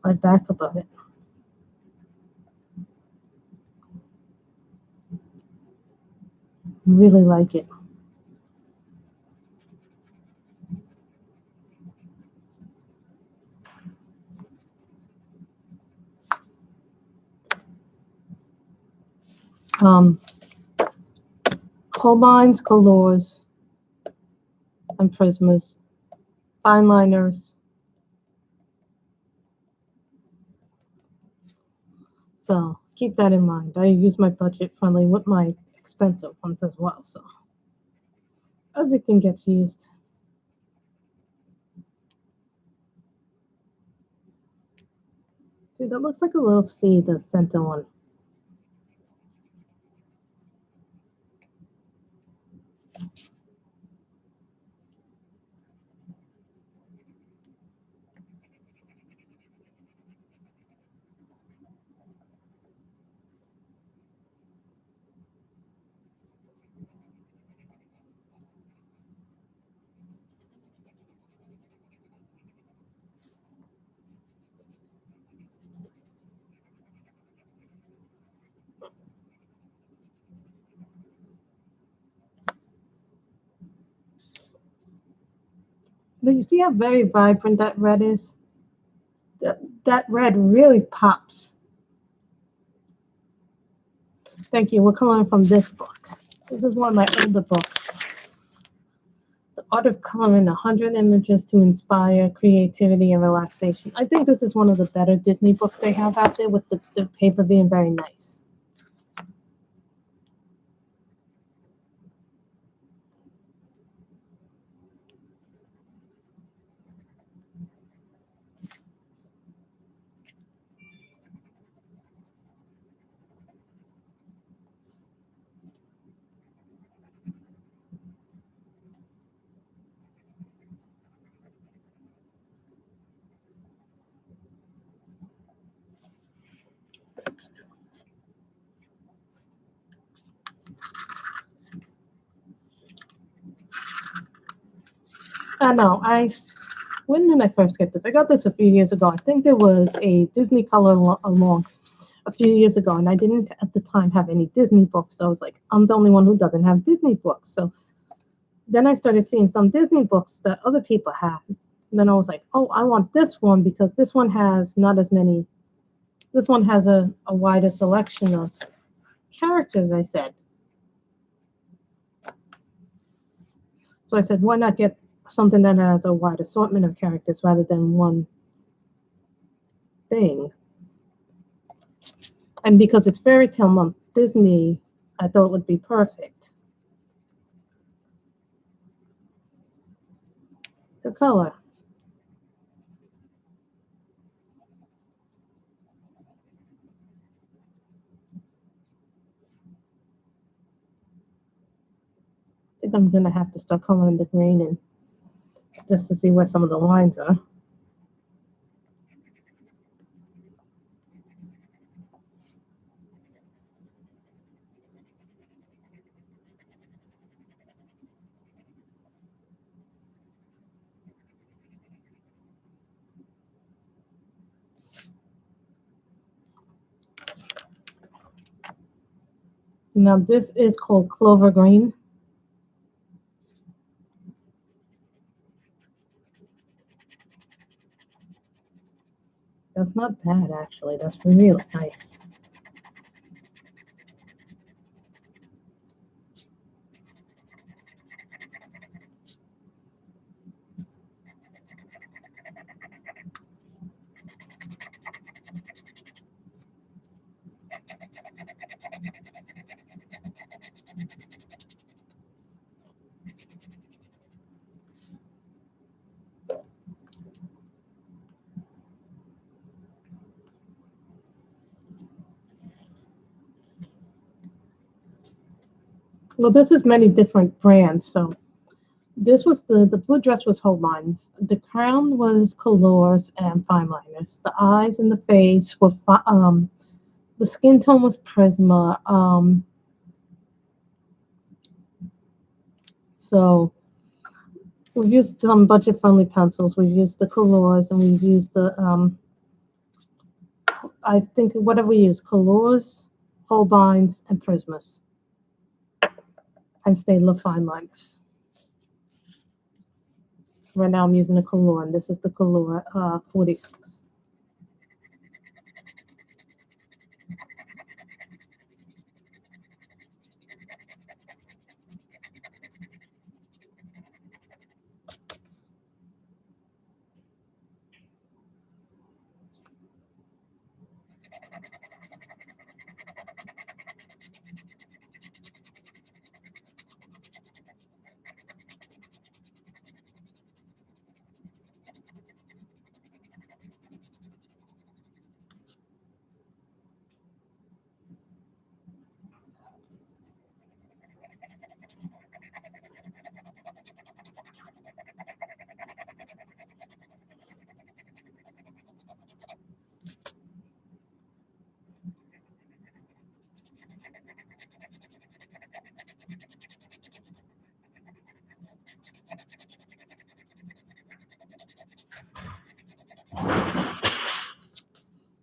like backup of it. Really like it. Um, Holbein's colors and prismas, fine liners. So keep that in mind. I use my budget friendly with my expensive ones as well. So everything gets used. Dude, that looks like a little C, the center one. But you see how very vibrant that red is? That red really pops. Thank you. We're coloring from this book. This is one of my older books. The Art of Coloring 100 Images to Inspire Creativity and Relaxation. I think this is one of the better Disney books they have out there with the paper being very nice. I know. When did I first get this? I got this a few years ago. I think there was a Disney color along a few years ago, and I didn't at the time have any Disney books. So I was like, I'm the only one who doesn't have Disney books. So then I started seeing some Disney books that other people have. And then I was like, oh, I want this one because this one has not as many. This one has a wider selection of characters, I said. So I said, why not get something that has a wide assortment of characters rather than one thing? And because it's fairy tale month, Disney, I thought would be perfect. The color. I think I'm gonna have to start coloring the green in just to see where some of the lines are. Now this is called Clover Green. not bad, actually. That's really nice. Well, this is many different brands. So this was the blue dress was Holbein's. The crown was Colors and fine liners. The eyes and the face were the skin tone was Prisma. So we've used some budget friendly pencils. We've used the Colors and we've used the I think whatever we use, Colors, Holbeins, and Prismas, and Staedtler fine liners. Right now I'm using a Color, and this is the Color 46.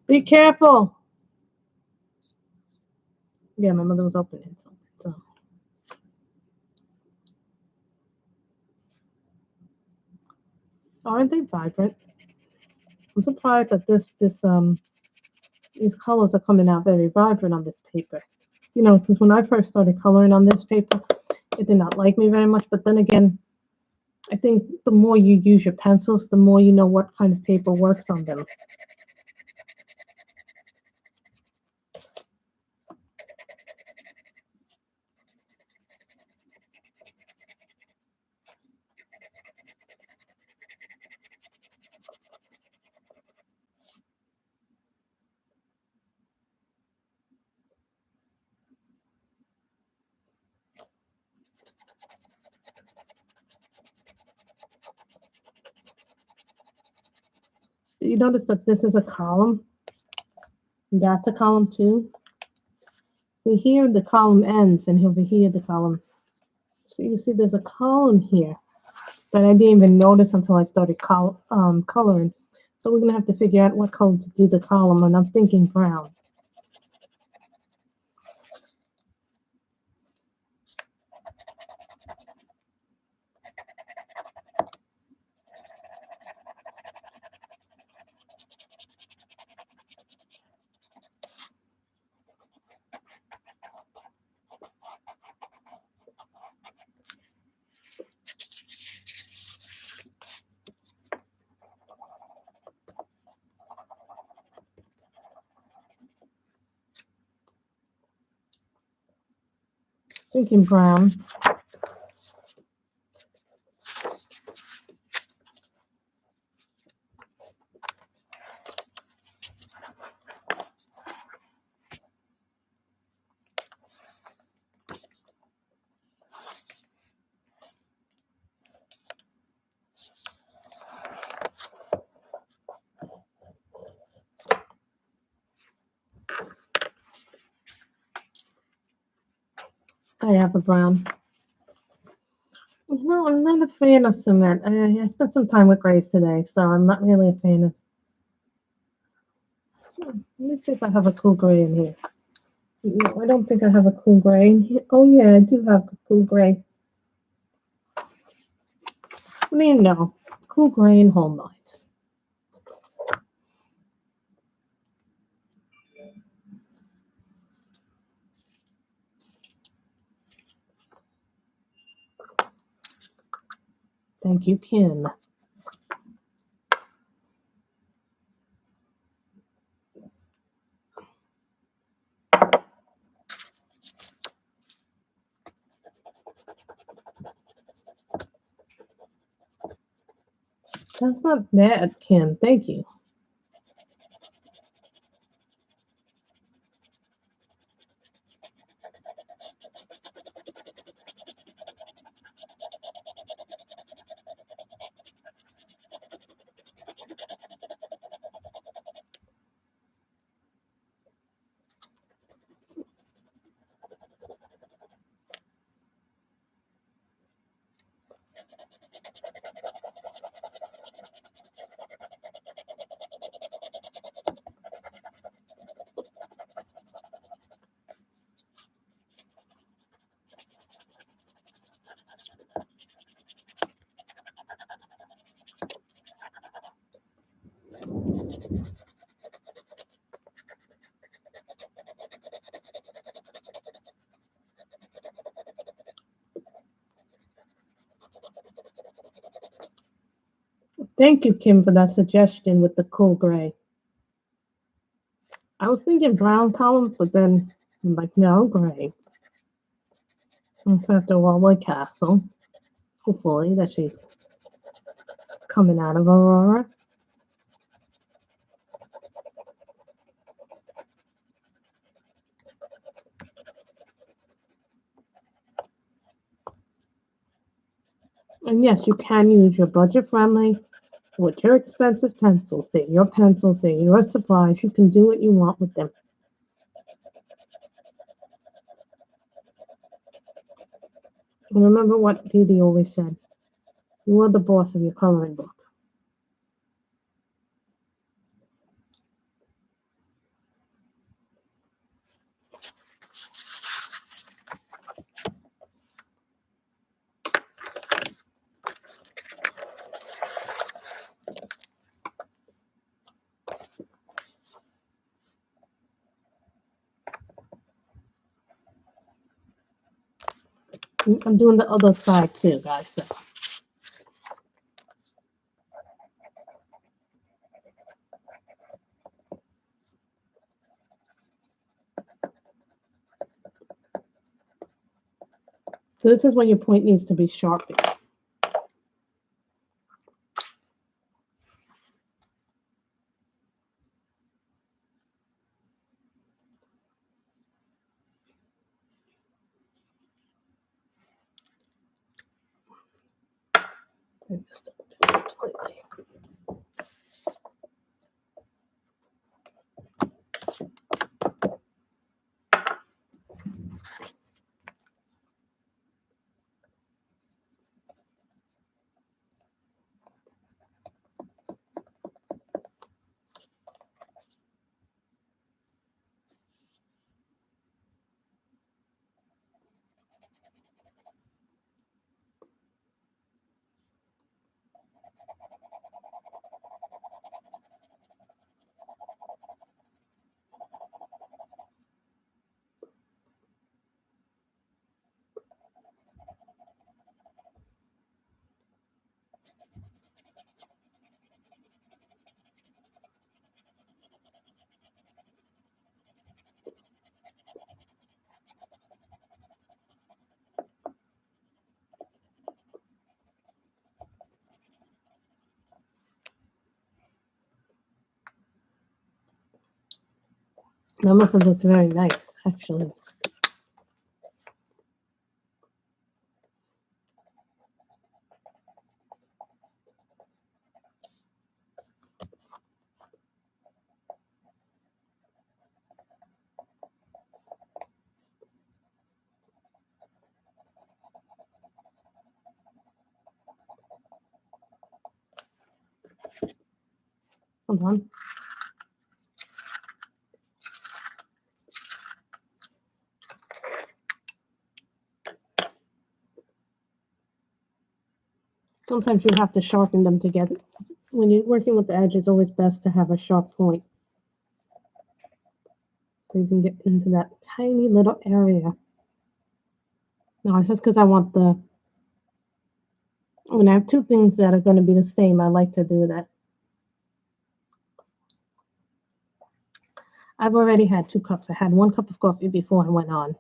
Be careful. Yeah, my mother was opening something. So aren't they vibrant? I'm surprised that these colors are coming out very vibrant on this paper. You know, because when I first started coloring on this paper, it did not like me very much. But then again, I think the more you use your pencils, the more you know what kind of paper works on them. You notice that this is a column. That's a column too. So here the column ends, and over here the column. So you see there's a column here that I didn't even notice until I started coloring. So we're gonna have to figure out what color to do the column, and I'm thinking brown. Thinking brown. I have a brown. No, I'm not a fan of cement. I spent some time with grays today, so I'm not really a fan of. Let me see if I have a cool gray in here. No, I don't think I have a cool gray in here. Oh yeah, I do have a cool gray. What do you know? Cool gray and home lights. Thank you, Kim. That's not bad, Kim. Thank you. Thank you, Kim, for that suggestion with the cool gray. I was thinking brown column, but then I'm like, no, gray. It's after Wallwood Castle. Hopefully that she's coming out of Aurora. And yes, you can use your budget-friendly with your expensive pencils. They're your pencils, they're your supplies. You can do what you want with them. And remember what Dee Dee always said. You are the boss of your coloring book. I'm doing the other side too, guys. So. This is when your point needs to be sharpened. I missed it completely. That must have looked very nice, actually. Hold on. Sometimes you have to sharpen them together. When you're working with the edge, it's always best to have a sharp point. So you can get into that tiny little area. No, it's just because I want when I have two things that are going to be the same, I like to do that. I've already had 2 cups. I had 1 cup of coffee before I went on.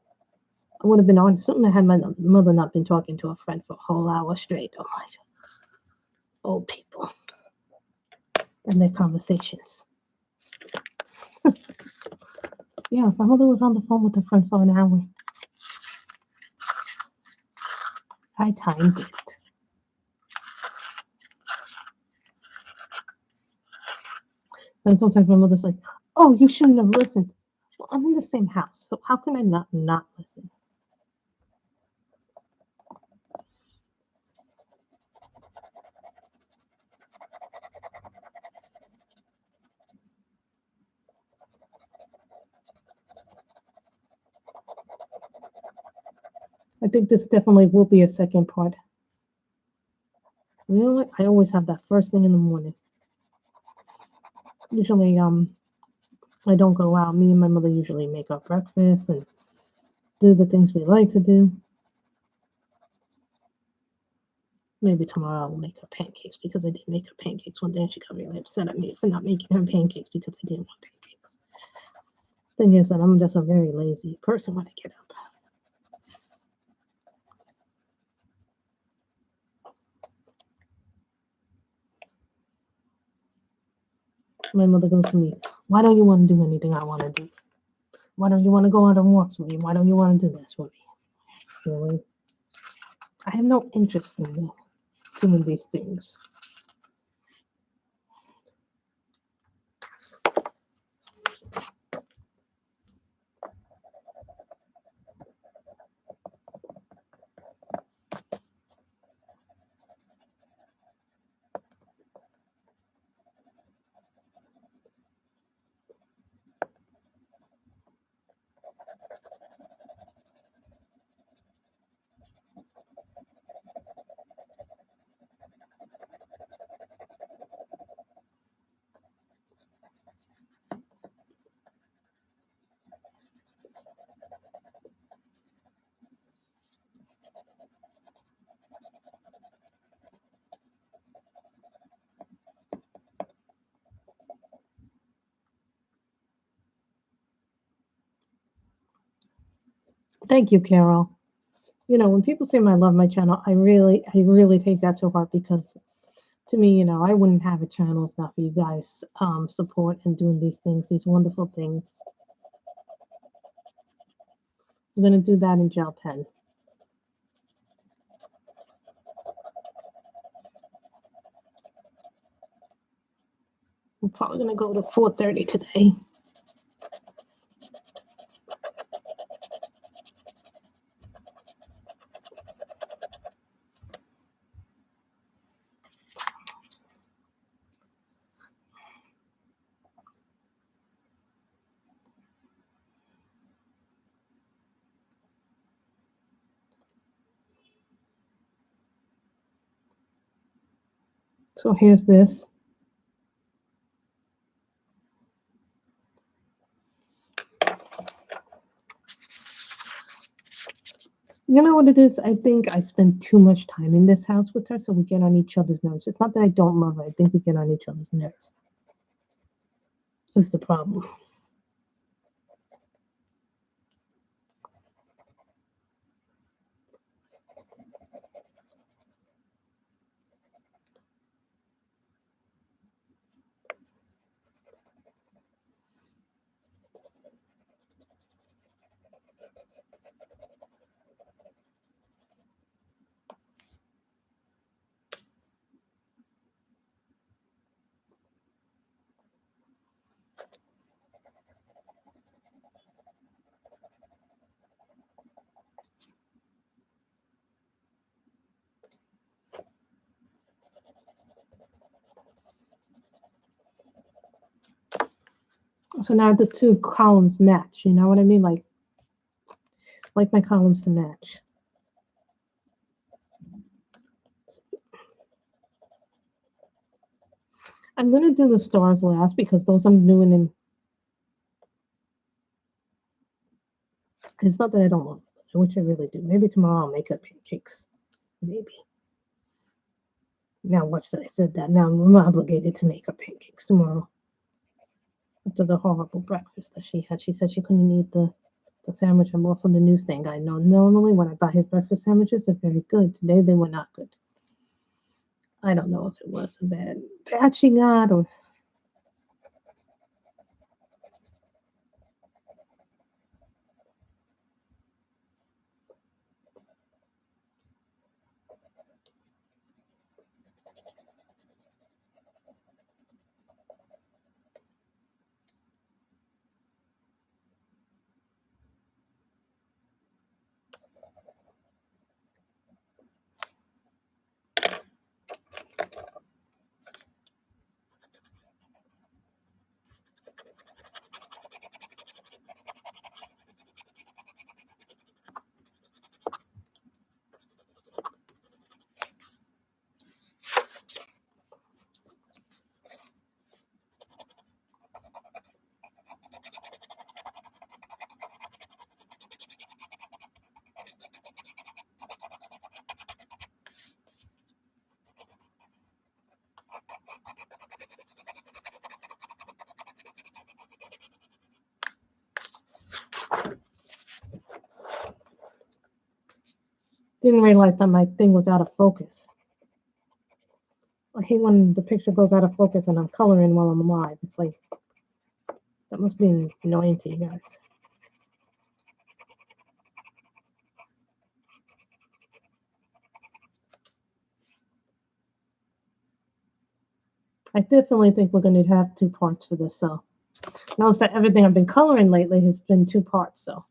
I would have been on something. I had my mother not been talking to a friend for a whole hour straight. Oh my, old people and their conversations. Yeah, my mother was on the phone with a friend for an hour. I timed it. And sometimes my mother's like, "Oh, you shouldn't have listened." Well, I'm in the same house, so how can I not listen? I think this definitely will be a second part. You know what? I always have that first thing in the morning. Usually, I don't go out. Me and my mother usually make our breakfast and do the things we like to do. Maybe tomorrow I will make her pancakes because I didn't make her pancakes one day and she got really upset at me for not making her pancakes because I didn't want pancakes. Thing is that I'm just a very lazy person when I get up. My mother goes to me, "Why don't you want to do anything I want to do? Why don't you want to go on walks with me? Why don't you want to do this with me?" Really? I have no interest in doing these things. Thank you, Carol. You know, when people say I love my channel, I really take that to heart because to me, I wouldn't have a channel if not for you guys support and doing these things, these wonderful things. I'm gonna do that in gel pen. I'm probably gonna go to 4:30 today. So here's this. You know what it is? I think I spend too much time in this house with her, so we get on each other's nerves. It's not that I don't love her. I think we get on each other's nerves. That's the problem. So now the two columns match. You know what I mean? Like my columns to match. I'm gonna do the stars last because those I'm doing in. It's not that I don't love it, which I really do. Maybe tomorrow I'll make her pancakes. Maybe. Now watch that I said that. Now I'm obligated to make her pancakes tomorrow. After the horrible breakfast that she had. She said she couldn't eat the sandwich I bought from the newsstand guy. No, normally when I buy his breakfast sandwiches, they're very good. Today they were not good. I don't know if it was a bad batch she got or didn't realize that my thing was out of focus. I hate when the picture goes out of focus and I'm coloring while I'm live. It's like, that must be annoying to you guys. I definitely think we're going to have 2 parts for this. So notice that everything I've been coloring lately has been 2 parts. So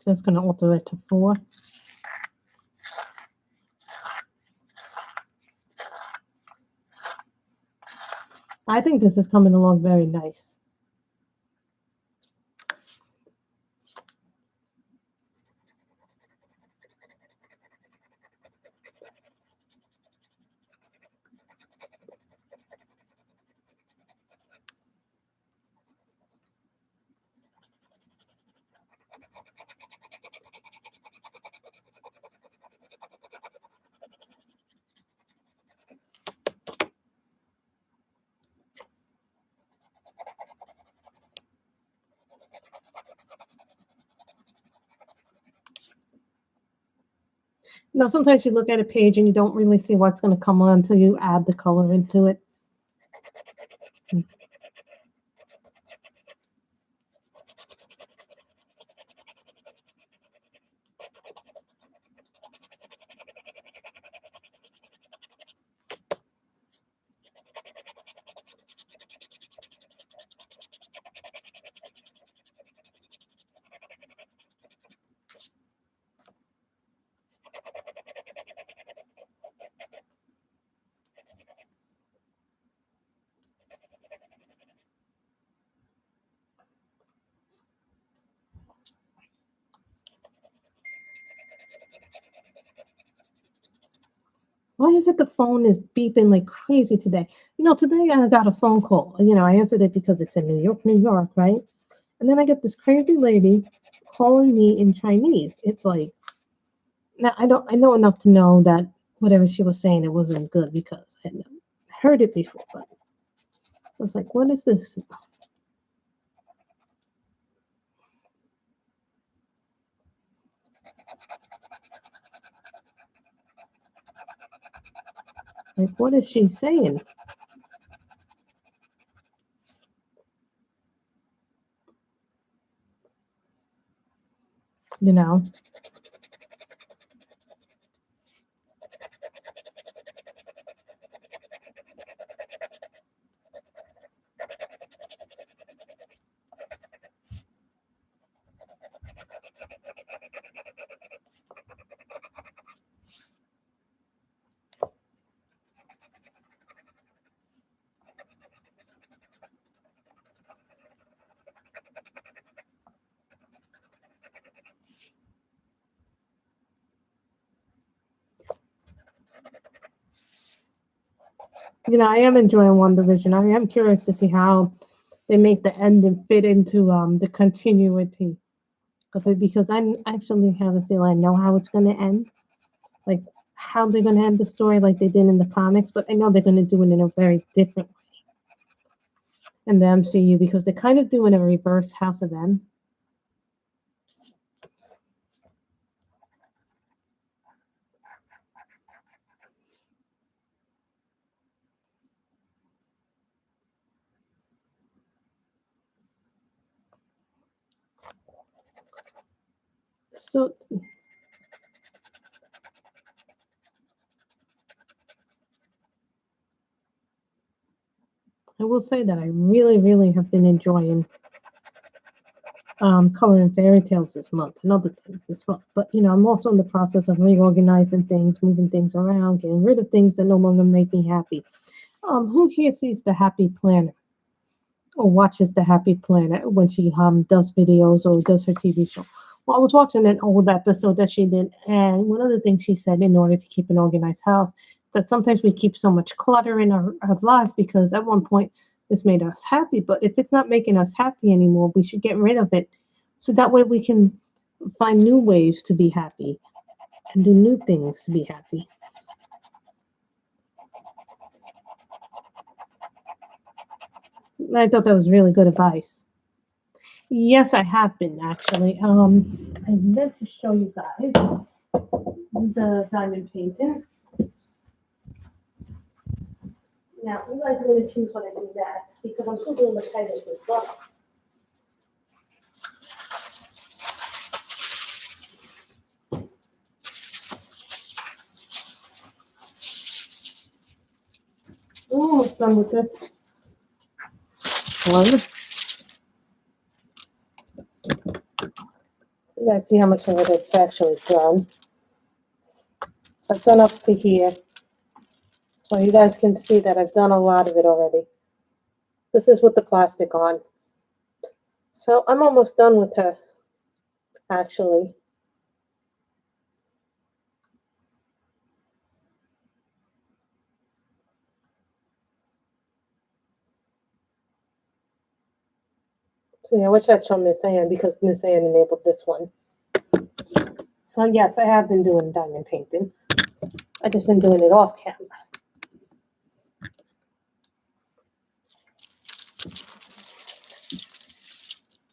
just going to alter it to 4. I think this is coming along very nice. You know, sometimes you look at a page and you don't really see what's going to come on until you add the color into it. Why is it the phone is beeping like crazy today? You know, today I got a phone call. You know, I answered it because it's in New York, right? And then I get this crazy lady calling me in Chinese. It's like, now I know enough to know that whatever she was saying, it wasn't good because I had heard it before. But I was like, what is this? Like, what is she saying? You know? I am enjoying One Division. I am curious to see how they make the ending fit into the continuity of it because I actually have a feeling I know how it's going to end, like how they're going to end the story, like they did in the comics. But I know they're going to do it in a very different way in the MCU because they're kind of doing a reverse House of M. So I will say that I really, really have been enjoying coloring fairy tales this month and other things this month. But I'm also in the process of reorganizing things, moving things around, getting rid of things that no longer make me happy. Who here sees the Happy Planner or watches the Happy Planner when she does videos or does her TV show? Well, I was watching an old episode that she did, and one of the things she said in order to keep an organized house, that sometimes we keep so much clutter in our lives because at one point this made us happy. But if it's not making us happy anymore, we should get rid of it so that way we can find new ways to be happy and do new things to be happy. I thought that was really good advice. Yes, I have been actually. I meant to show you guys the diamond painting. Now, you guys are going to choose when I do that because I'm still doing the titles as well. Almost done with this one. You guys see how much of it I've actually done. So I've done up to here. So you guys can see that I've done a lot of it already. This is with the plastic on. So I'm almost done with her, actually. So yeah, I wish I'd shown Miss Ann because Miss Ann enabled this one. So yes, I have been doing diamond painting. I've just been doing it off camera.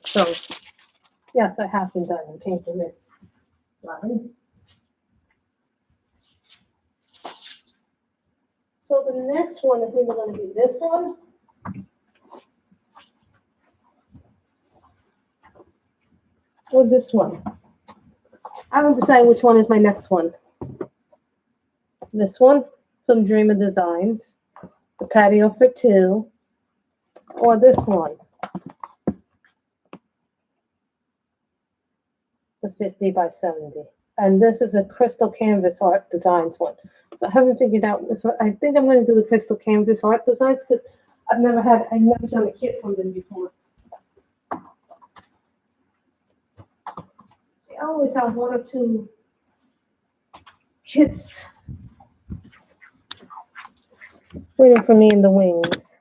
So yes, I have been diamond painting this line. So the next one is either going to be this one or this one. I haven't decided which one is my next one. This one from Dreamer Designs, the patio for two, or this one, the 50 by 70. And this is a crystal canvas art designs one. So I haven't figured out if I think I'm going to do the crystal canvas art designs because I've never done a kit from them before. See, I always have one or two kits waiting for me in the wings.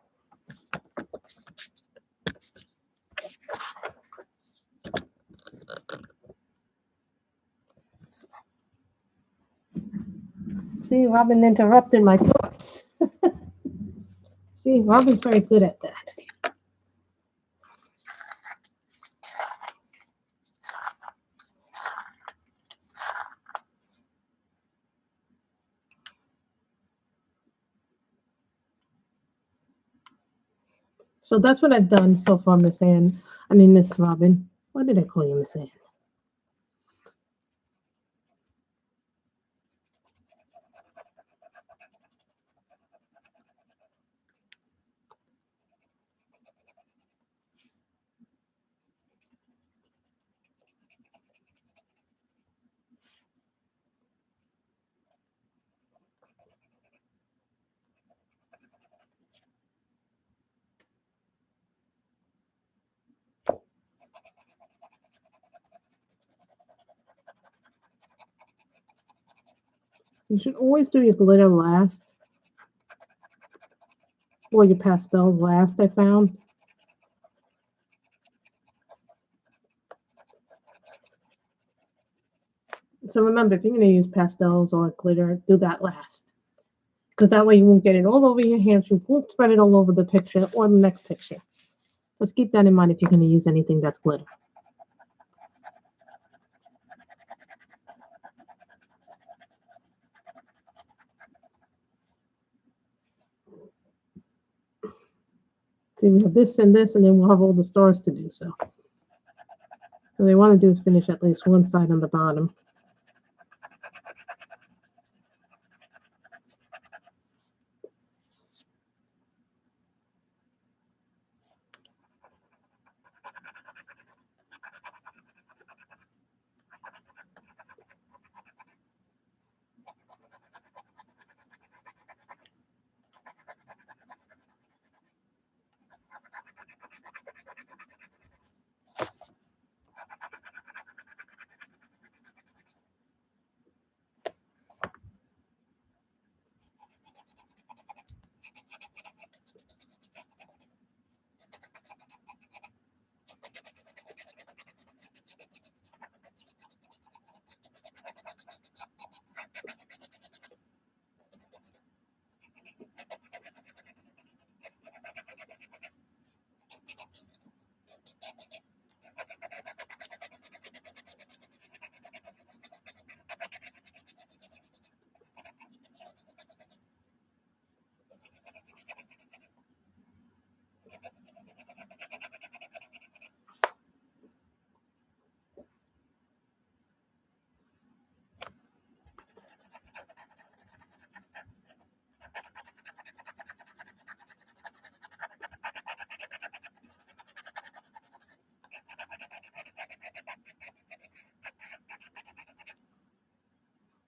See, Robin interrupted my thoughts. See, Robin's very good at that. So that's what I've done so far, Miss Ann. I mean, Miss Robin. Why did I call you Miss Ann? You should always do your glitter last. or your pastels last, I found. So remember, if you're going to use pastels or glitter, do that last. Because that way you won't get it all over your hands. You won't spread it all over the picture or the next picture. Just keep that in mind if you're going to use anything that's glitter. See, we have this, and then we'll have all the stars to do. So what they want to do is finish at least one side on the bottom.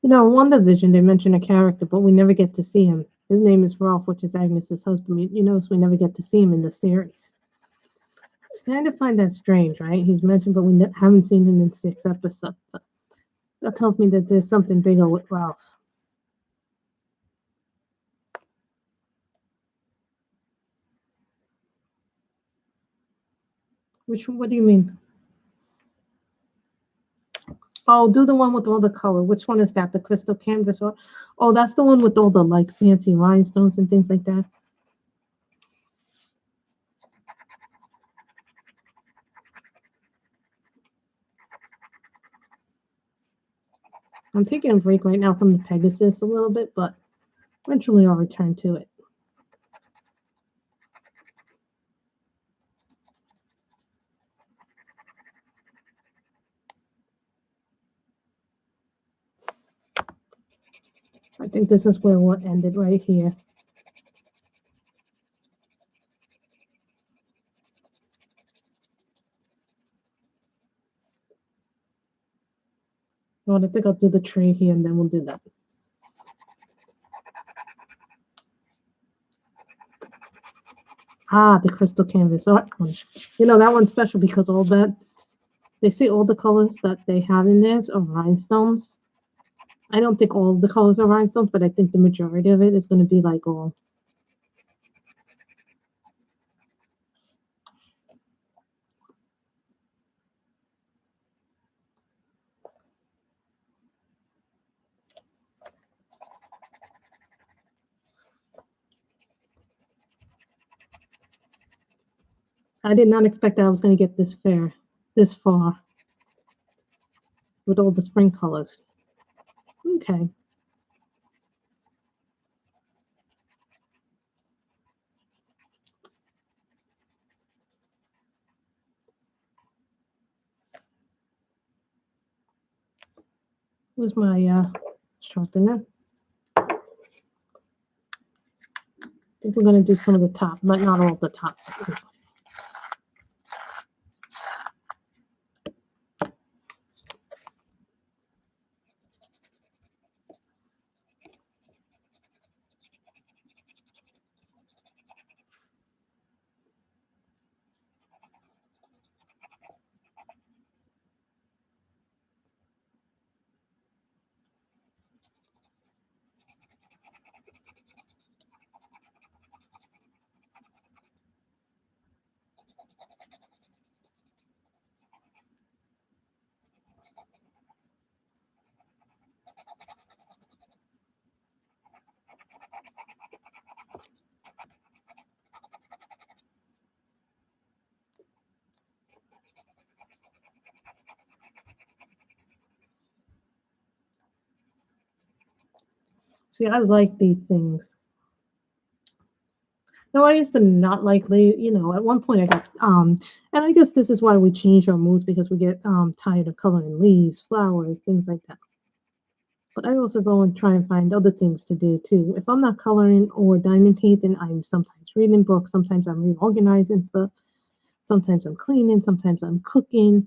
You know, in WandaVision, they mention a character, but we never get to see him. His name is Ralph, which is Agnes's husband. You notice we never get to see him in the series. I kind of find that strange, right? He's mentioned, but we haven't seen him in 6 episodes. So that tells me that there's something bigger with Ralph. What do you mean? Oh, do the one with all the color. Which one is that? The crystal canvas? Or oh, that's the one with all the like fancy rhinestones and things like that. I'm taking a break right now from the Pegasus a little bit, but eventually I'll return to it. I think this is where we'll end it right here. Well, I think I'll do the tree here and then we'll do that. Ah, the crystal canvas art one. You know, that one's special because all that, they say all the colors that they have in there are rhinestones. I don't think all of the colors are rhinestones, but I think the majority of it is going to be like all. I did not expect that I was going to get this far, with all the spring colors. Okay. Where's my sharpener? I think we're going to do some of the top, but not all the top. See, I like these things. No, I used to not like, at one point I got, and I guess this is why we change our moods because we get tired of coloring leaves, flowers, things like that. But I also go and try and find other things to do too. If I'm not coloring or diamond painting, I'm sometimes reading books, sometimes I'm reorganizing stuff, sometimes I'm cleaning, sometimes I'm cooking.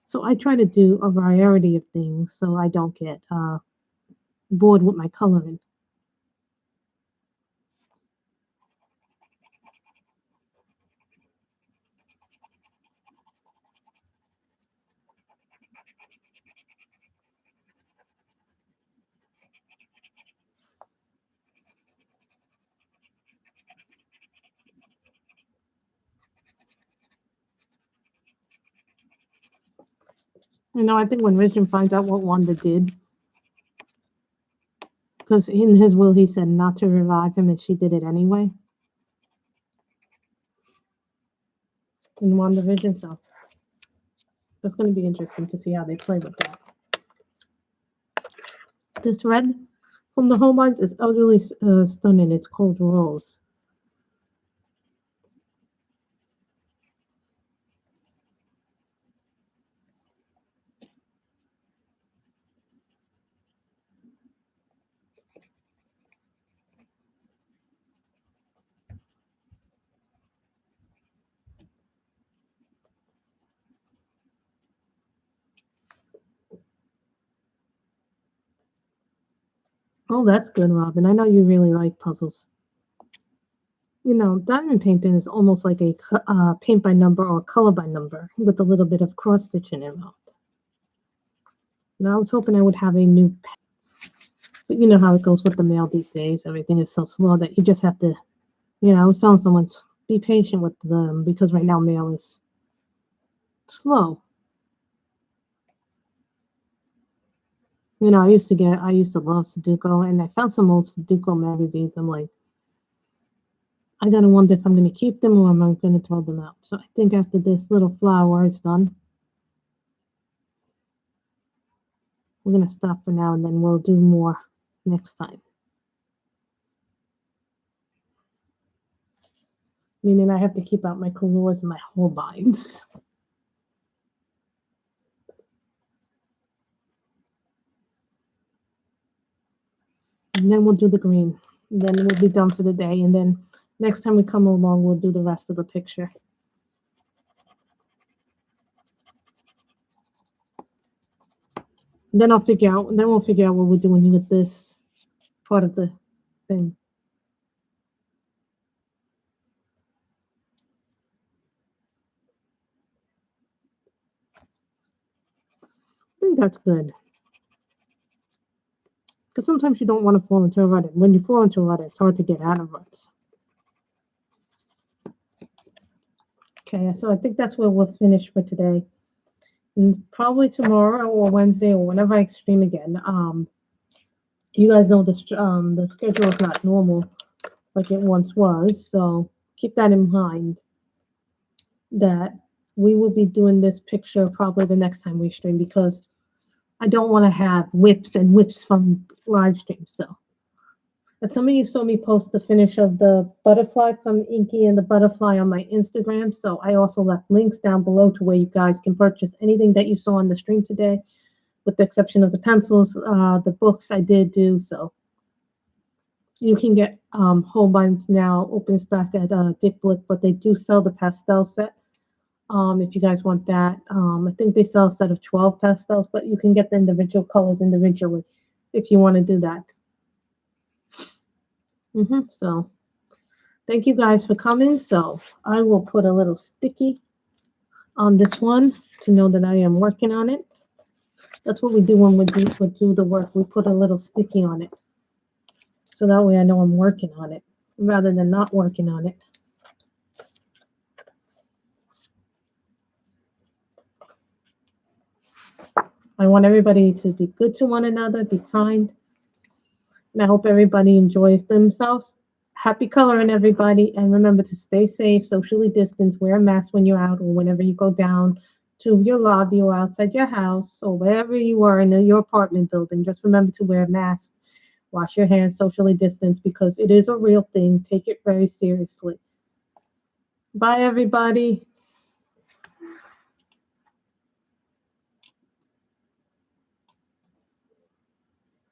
So I try to do a variety of things so I don't get bored with my coloring. I think when Richard finds out what Wanda did, because in his will he said not to revive him, and she did it anyway in WandaVision. So that's going to be interesting to see how they play with that. This red from the Homebodies is utterly stunning. It's called Rose. Oh, that's good, Robin. I know you really like puzzles. Diamond painting is almost like a paint by number or color by number with a little bit of cross stitching involved. Now, I was hoping I would have a new pen, but you know how it goes with the mail these days. Everything is so slow that you just have to, I was telling someone, be patient with them because right now mail is slow. I used to love Sudoku, and I found some old Sudoku magazines. I'm like, I gotta wonder if I'm gonna keep them or am I gonna throw them out. So I think after this little flower is done, we're gonna stop for now and then we'll do more next time. Meaning I have to keep out my colors and my Holbeins. And then we'll do the green. And then we'll be done for the day. And then next time we come along, we'll do the rest of the picture. And then we'll figure out what we're doing with this part of the thing. I think that's good. Because sometimes you don't want to fall into a rut. When you fall into a rut, it's hard to get out of ruts. Okay, so I think that's where we'll finish for today. And probably tomorrow or Wednesday or whenever I stream again. You guys know the schedule is not normal like it once was, so keep that in mind. That we will be doing this picture probably the next time we stream because I don't want to have whips and whips from live stream. So, and some of you saw me post the finish of the butterfly from Inky and the butterfly on my Instagram. So I also left links down below to where you guys can purchase anything that you saw on the stream today, with the exception of the pencils, the books I did do. So you can get Holbein's now open stock at Dick Blick, but they do sell the pastel set. If you guys want that, I think they sell a set of 12 pastels, but you can get the individual colors individually if you want to do that. So thank you guys for coming. So I will put a little sticky on this one to know that I am working on it. That's what we do when we do the work. We put a little sticky on it. So that way I know I'm working on it rather than not working on it. I want everybody to be good to one another, be kind. And I hope everybody enjoys themselves. Happy coloring, everybody. And remember to stay safe, socially distance, wear a mask when you're out or whenever you go down to your lobby or outside your house or wherever you are in your apartment building. Just remember to wear a mask Wash your hands, socially distance, because it is a real thing. Take it very seriously. Bye, everybody.